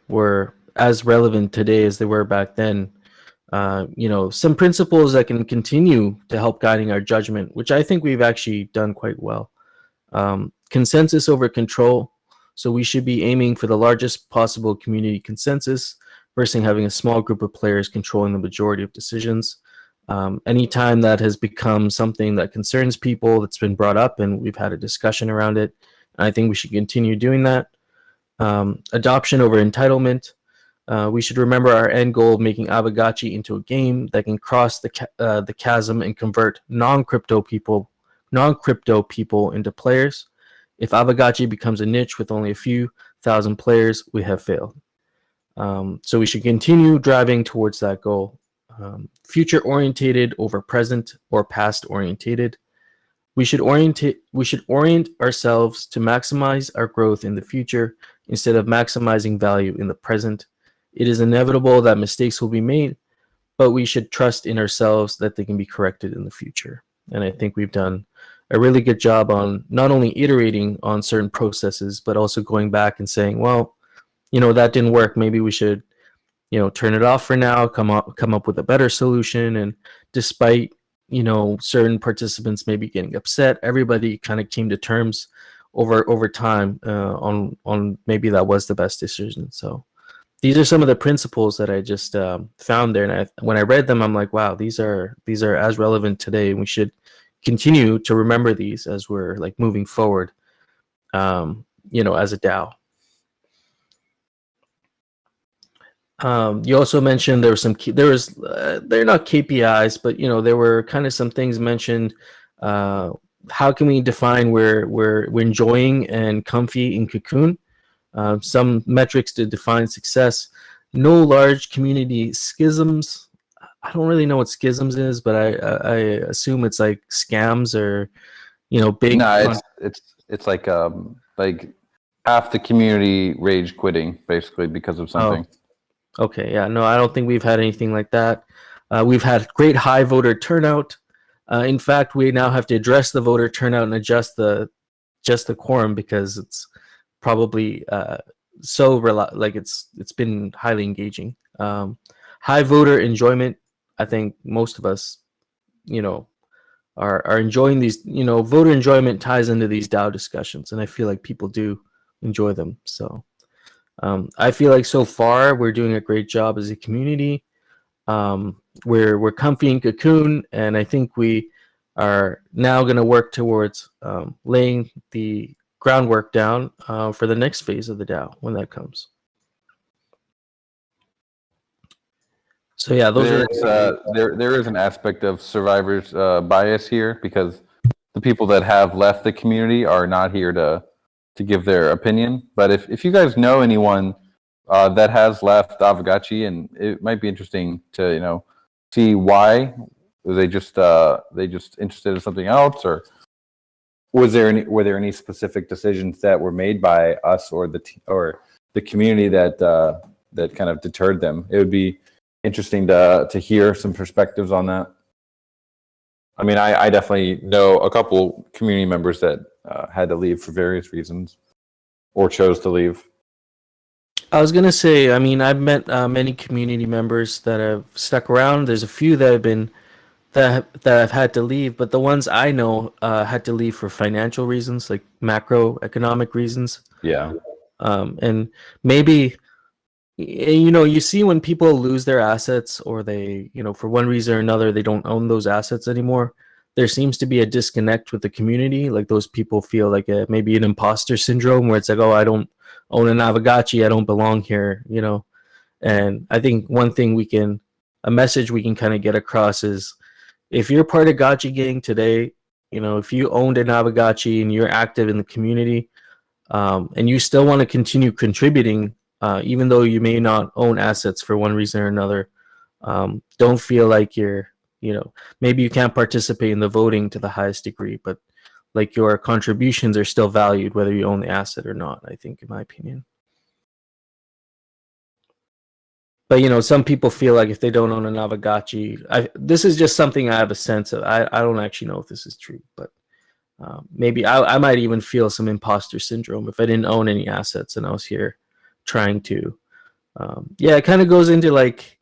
were as relevant today as they were back then. Some principles that can continue to help guiding our judgment, which I think we've actually done quite well. Consensus over control. So we should be aiming for the largest possible community consensus versus having a small group of players controlling the majority of decisions. Anytime that has become something that concerns people, that's been brought up and we've had a discussion around it, I think we should continue doing that. Adoption over entitlement. We should remember our end goal of making Aavegotchi into a game that can cross the chasm and convert non-crypto people into players. If Aavegotchi becomes a niche with only a few thousand players, we have failed. So we should continue driving towards that goal. Future orientated over present or past orientated. We should orient ourselves to maximize our growth in the future instead of maximizing value in the present. It is inevitable that mistakes will be made, but we should trust in ourselves that they can be corrected in the future. And I think we've done a really good job on not only iterating on certain processes, but also going back and saying, well, that didn't work. Maybe we should, turn it off for now, come up with a better solution. And despite, certain participants maybe getting upset, everybody kind of came to terms over time on maybe that was the best decision. So these are some of the principles that I just found there. And when I read them, I'm like, wow, these are as relevant today. And we should continue to remember these as we're like moving forward, as a DAO. You also mentioned they're not KPIs, but there were kind of some things mentioned. How can we define where we're enjoying and comfy in Cocoon? Some metrics to define success. No large community schisms. I don't really know what schisms is, but I assume it's like scams or big. No, it's like half the community rage quitting basically because of something. Oh. Okay, yeah, no, I don't think we've had anything like that. We've had great high voter turnout. In fact, we now have to address the voter turnout and adjust the quorum because it's probably it's been highly engaging. High voter enjoyment. I think most of us, are enjoying these. Voter enjoyment ties into these DAO discussions, and I feel like people do enjoy them. So. I feel like so far we're doing a great job as a community. We're comfy in Cocoon, and I think we are now going to work towards laying the groundwork down for the next phase of the DAO when that comes. So yeah, there is an aspect of survivor's bias here because the people that have left the community are not here to give their opinion. But if you guys know anyone that has left Aavegotchi, and it might be interesting to see why. Was they just interested in something else, or were there any specific decisions that were made by us or the community that kind of deterred them? It would be interesting to hear some perspectives on that. I mean, I definitely know a couple community members that had to leave for various reasons or chose to leave. I was gonna say, I mean, I've met many community members that have stuck around. There's a few that have been that have had to leave, but the ones I know had to leave for financial reasons, like macroeconomic reasons. Yeah. And maybe you see when people lose their assets, or they, for one reason or another, they don't own those assets anymore. There seems to be a disconnect with the community. Like those people feel like maybe an imposter syndrome, where it's like, oh, I don't own an Aavegotchi, I don't belong here, And I think a message we can kind of get across is, if you're part of Gotchi Gang today, if you owned an Aavegotchi and you're active in the community, and you still want to continue contributing, even though you may not own assets for one reason or another, don't feel like maybe you can't participate in the voting to the highest degree, but like your contributions are still valued whether you own the asset or not, I think, in my opinion. But some people feel like if they don't own an Aavegotchi, this is just something I have a sense of. I don't actually know if this is true, but maybe I might even feel some imposter syndrome if I didn't own any assets and I was here trying to. It kind of goes into like,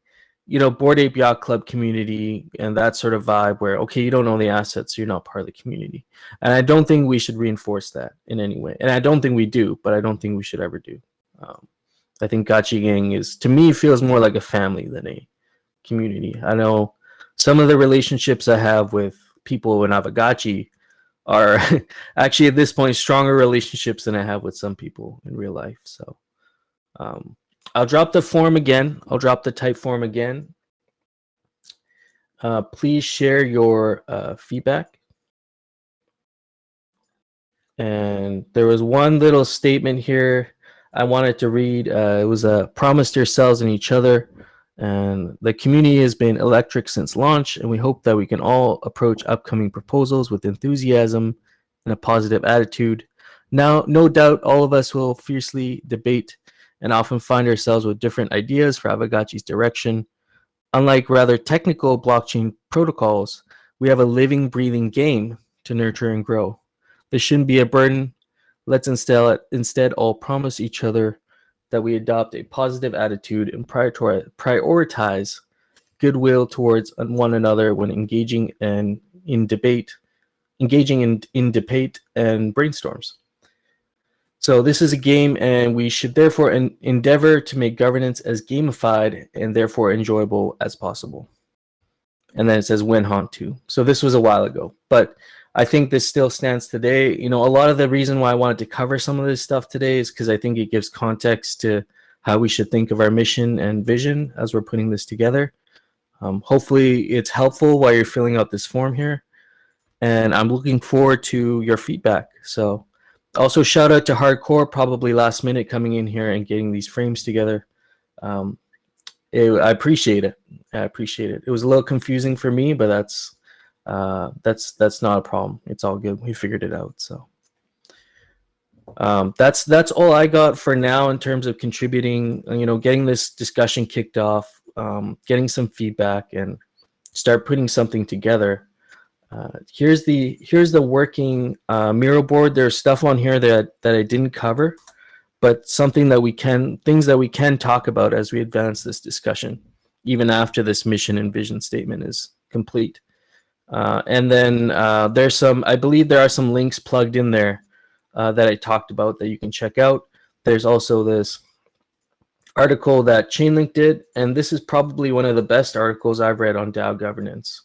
Bored Ape Yacht Club community and that sort of vibe where, okay, you don't own the assets, so you're not part of the community. And I don't think we should reinforce that in any way. And I don't think we do, but I don't think we should ever do. I think Gotchi Gang to me, feels more like a family than a community. I know some of the relationships I have with people in Aavegotchi are actually at this point stronger relationships than I have with some people in real life. So I'll drop the form again. I'll drop the type form again. Please share your feedback. And there was one little statement here I wanted to read. It was a promise to yourselves and each other. And the community has been electric since launch, and we hope that we can all approach upcoming proposals with enthusiasm and a positive attitude. Now, no doubt all of us will fiercely debate and often find ourselves with different ideas for Aavegotchi's direction. Unlike rather technical blockchain protocols, we have a living, breathing game to nurture and grow. This shouldn't be a burden. Let's instead all promise each other that we adopt a positive attitude and prioritize goodwill towards one another when engaging in debate and brainstorms. So this is a game, and we should therefore endeavor to make governance as gamified and therefore enjoyable as possible. And then it says win haunt too. So this was a while ago, but I think this still stands today. A lot of the reason why I wanted to cover some of this stuff today is because I think it gives context to how we should think of our mission and vision as we're putting this together. Hopefully it's helpful while you're filling out this form here. And I'm looking forward to your feedback. So also shout out to Hardcore, probably last minute coming in here and getting these frames together. I appreciate it. It was a little confusing for me, but that's not a problem. It's all good. We figured it out. So that's all I got for now in terms of contributing, getting this discussion kicked off, getting some feedback and start putting something together. Here's the working Miro board. There's stuff on here that I didn't cover, but things that we can talk about as we advance this discussion, even after this mission and vision statement is complete. And then I believe there are some links plugged in there that I talked about that you can check out. There's also this article that Chainlink did, and this is probably one of the best articles I've read on DAO governance.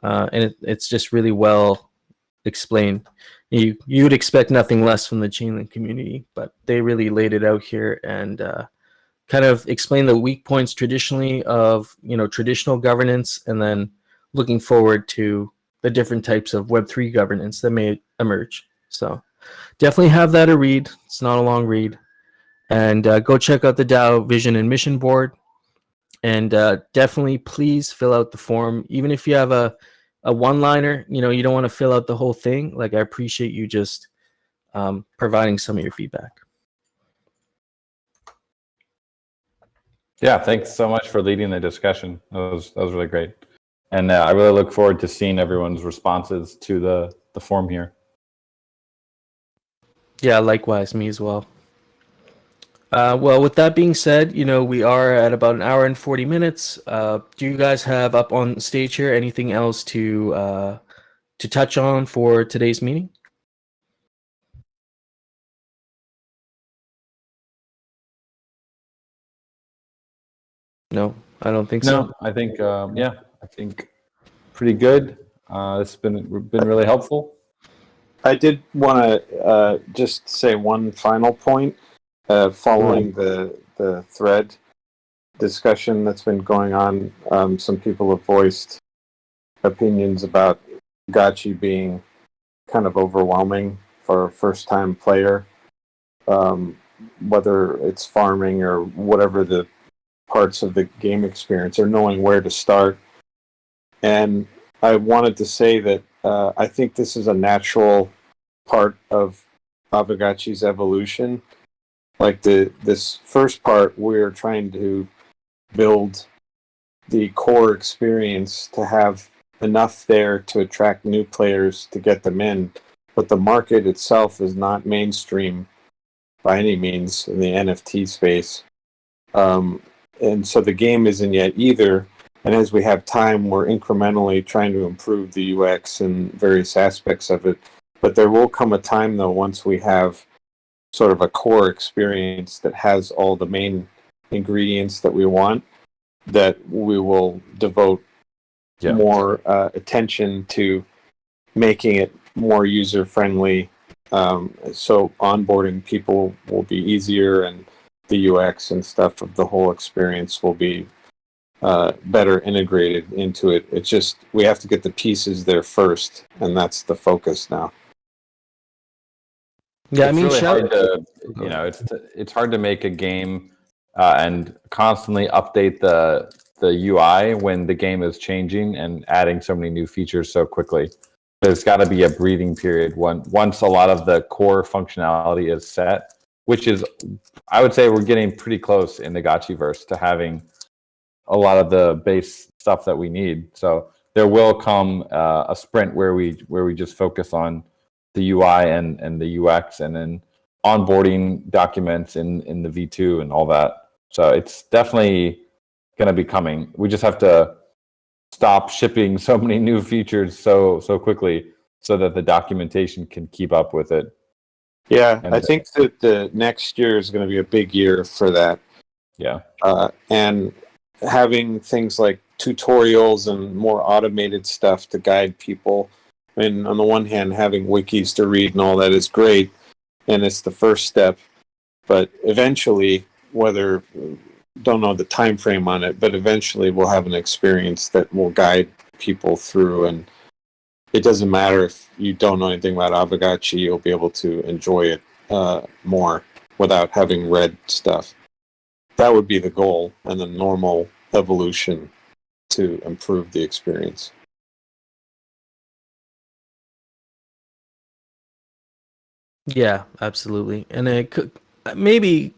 And it's just really well explained. You would expect nothing less from the Chainlink community, but they really laid it out here and kind of explain the weak points traditionally of traditional governance, and then looking forward to the different types of Web3 governance that may emerge. So definitely have that a read. It's not a long read. And go check out the DAO Vision and Mission Board. And definitely please fill out the form. Even if you have a one-liner, you don't want to fill out the whole thing. Like, I appreciate you just providing some of your feedback. Yeah, thanks so much for leading the discussion. That was really great. And I really look forward to seeing everyone's responses to the form here. Yeah, likewise, me as well. Well, with that being said, we are at about an hour and 40 minutes. Do you guys have up on stage here anything else to touch on for today's meeting? No, I don't think so. No, I think I think pretty good. It's been really helpful. I did want to just say one final point following the thread discussion that's been going on. Some people have voiced opinions about Gotchi being kind of overwhelming for a first-time player, whether it's farming or whatever the parts of the game experience, or knowing where to start. And I wanted to say that I think this is a natural part of Aavegotchi's evolution. Like this first part, we're trying to build the core experience to have enough there to attract new players to get them in. But the market itself is not mainstream by any means in the NFT space. And so the game isn't yet either. And as we have time, we're incrementally trying to improve the UX and various aspects of it. But there will come a time, though, once we have sort of a core experience that has all the main ingredients that we want, that we will devote more attention to making it more user-friendly. So onboarding people will be easier, and the UX and stuff of the whole experience will be better integrated into it. It's just we have to get the pieces there first, and that's the focus now. Yeah, It's I mean, really hard to, it's hard to make a game and constantly update the UI when the game is changing and adding so many new features so quickly. There's got to be a breathing period once a lot of the core functionality is set, which is, I would say, we're getting pretty close in the Gotchiverse to having a lot of the base stuff that we need. So there will come a sprint where we just focus on the UI and the UX, and then onboarding documents in the V2 and all that. So it's definitely going to be coming. We just have to stop shipping so many new features so quickly so that the documentation can keep up with it. Yeah, I think that the next year is going to be a big year for that. Yeah. And having things like tutorials and more automated stuff to guide people. I mean, on the one hand, having wikis to read and all that is great, and it's the first step. But eventually, don't know the time frame on it, but eventually we'll have an experience that will guide people through, and it doesn't matter if you don't know anything about Aavegotchi, you'll be able to enjoy it more without having read stuff. That would be the goal and the normal evolution to improve the experience. Yeah, absolutely. And it could maybe,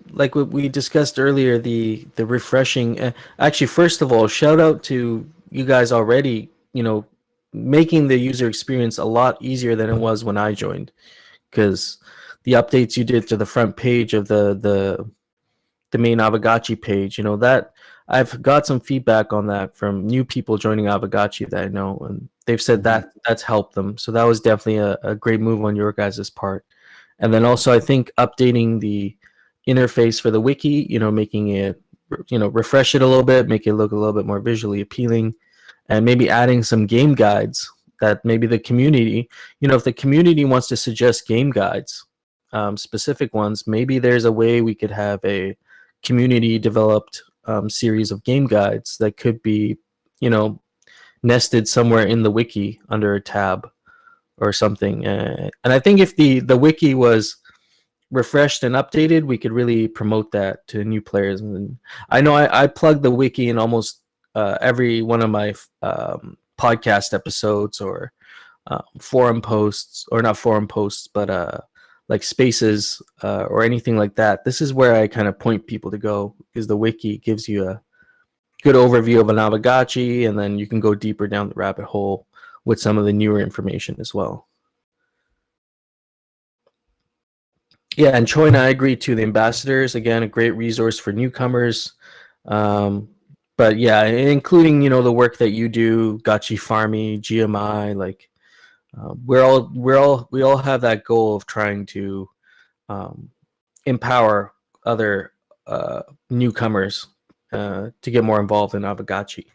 like what we discussed earlier, the refreshing. Actually, first of all, shout out to you guys already, making the user experience a lot easier than it was when I joined, because the updates you did to the front page of the main Aavegotchi page, that I've got some feedback on that from new people joining Aavegotchi that I know, and they've said that that's helped them. So that was definitely a great move on your guys' part. And then also, I think updating the interface for the wiki, making it, refresh it a little bit, make it look a little bit more visually appealing, and maybe adding some game guides that maybe the community, if the community wants to suggest game guides, specific ones, maybe there's a way we could have a community developed series of game guides that could be, nested somewhere in the wiki under a tab or something. And I think if the wiki was refreshed and updated, we could really promote that to new players. And I know I plug the wiki in almost every one of my podcast episodes or forum posts, or not forum posts, but like spaces or anything like that. This is where I kind of point people to go, because the wiki gives you a good overview of an Aavegotchi, and then you can go deeper down the rabbit hole with some of the newer information as well. Yeah, and Choi and I agree too. The ambassadors, again, a great resource for newcomers. But yeah, including the work that you do, Gachi Farmy, GMI, like we all have that goal of trying to um, empower other newcomers to get more involved in Aavegotchi.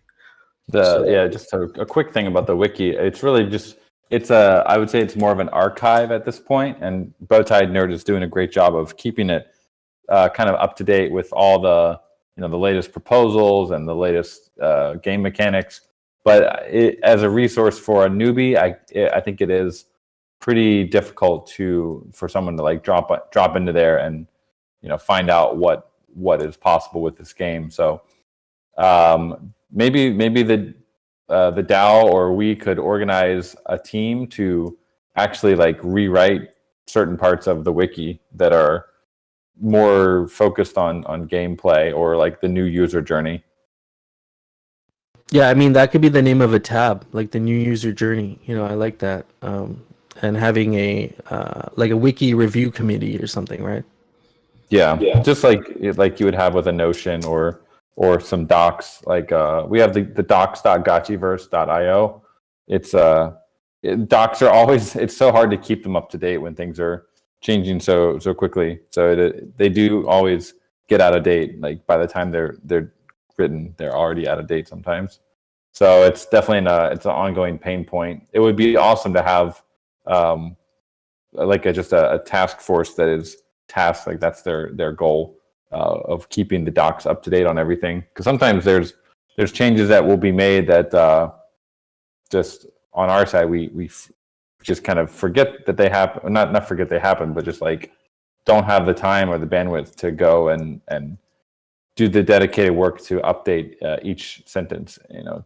Just a quick thing about the wiki. It's really just I would say it's more of an archive at this point, and Bowtie Nerd is doing a great job of keeping it kind of up to date with all the the latest proposals and the latest game mechanics. But as a resource for a newbie, I think it is pretty difficult for someone to like drop into there and find out what is possible with this game. So maybe the DAO or we could organize a team to actually like rewrite certain parts of the wiki that are more focused on gameplay or like the new user journey. Yeah, I mean that could be the name of a tab, like the new user journey. I like that. And having a like a wiki review committee or something, right? Yeah. Just like you would have with a Notion or some docs. Like we have the docs.gotchiverse.io. It's docs are always, it's so hard to keep them up to date when things are changing so quickly. So they do always get out of date. Like by the time they're written, they're already out of date sometimes. So it's definitely it's an ongoing pain point. It would be awesome to have like just a task force that is tasked, like that's their goal of keeping the docs up to date on everything. Because sometimes there's changes that will be made that just on our side we just kind of forget that they happen. Not forget they happen, but just like don't have the time or the bandwidth to go and do the dedicated work to update each sentence,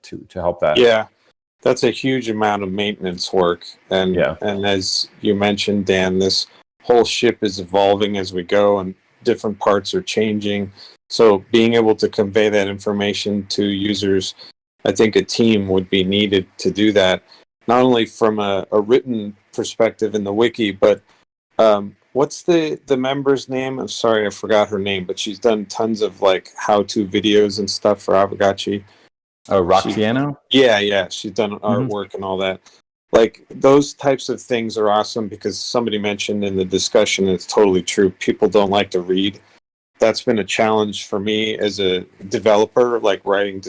to help that. Yeah, that's a huge amount of maintenance work. And as you mentioned, Dan, this whole ship is evolving as we go and different parts are changing. So being able to convey that information to users, I think a team would be needed to do that, not only from a written perspective in the wiki, but what's the member's name? I'm sorry, I forgot her name, but she's done tons of like how-to videos and stuff for Aavegotchi. Oh, Roxiano? Yeah, she's done artwork and all that. Like those types of things are awesome because somebody mentioned in the discussion, and it's totally true, people don't like to read. That's been a challenge for me as a developer, like writing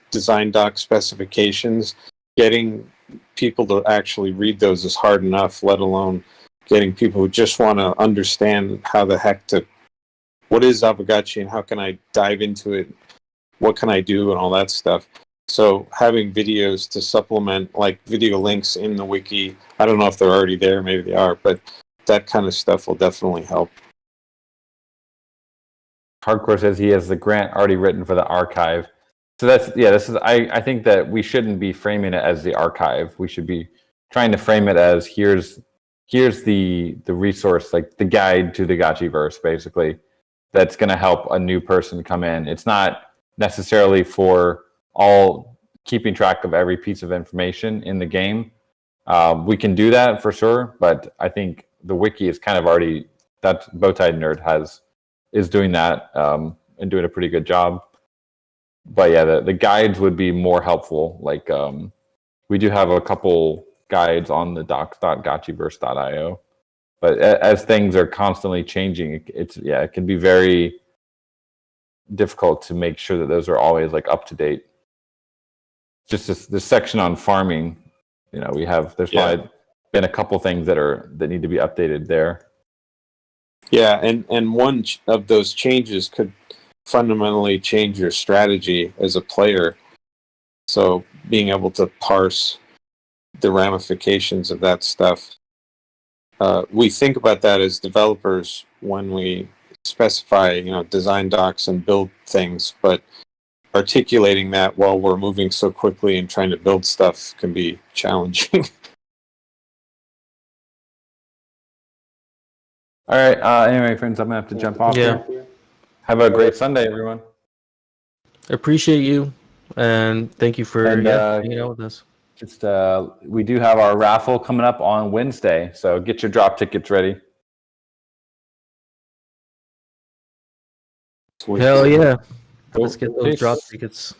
design doc specifications. Getting people to actually read those is hard enough, let alone getting people who just want to understand how the heck what is Aavegotchi and how can I dive into it, what can I do, and all that stuff. So having videos to supplement, like video links in the wiki, I don't know if they're already there, maybe they are, but that kind of stuff will definitely help. Hardcore says he has the grant already written for the archive. So I think that we shouldn't be framing it as the archive. We should be trying to frame it as here's the resource, like the guide to the Gotchiverse, basically, that's going to help a new person come in. It's not necessarily for all keeping track of every piece of information in the game. We can do that for sure, but I think the wiki is kind of already, that Bowtie Nerd is doing that and doing a pretty good job. But yeah, the guides would be more helpful. Like we do have a couple guides on the docs.gotchiverse.io, but as things are constantly changing, it can be very difficult to make sure that those are always like up to date. Just this section on farming, there's probably been a couple things that need to be updated there. Yeah, and one of those changes could fundamentally change your strategy as a player. So being able to parse the ramifications of that stuff. We think about that as developers when we specify, design docs and build things, but articulating that while we're moving so quickly and trying to build stuff can be challenging. All right. Anyway, friends, I'm going to have to jump off here. Have a great Sunday, everyone. Appreciate you, and thank you for hanging out with us. We do have our raffle coming up on Wednesday, so get your drop tickets ready. Hell yeah. Cool. Let's get those Peace. drop tickets.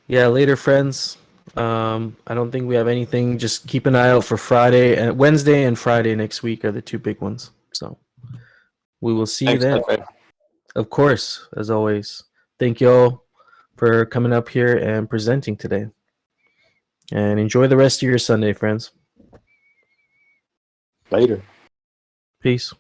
Yeah, later, friends. I don't think we have anything. Just keep an eye out for Friday and Wednesday and Friday next week are the two big ones. So we will see you Thanks, then. Pepe. Of course, as always. Thank you all for coming up here and presenting today. And enjoy the rest of your Sunday, friends. Later. Peace.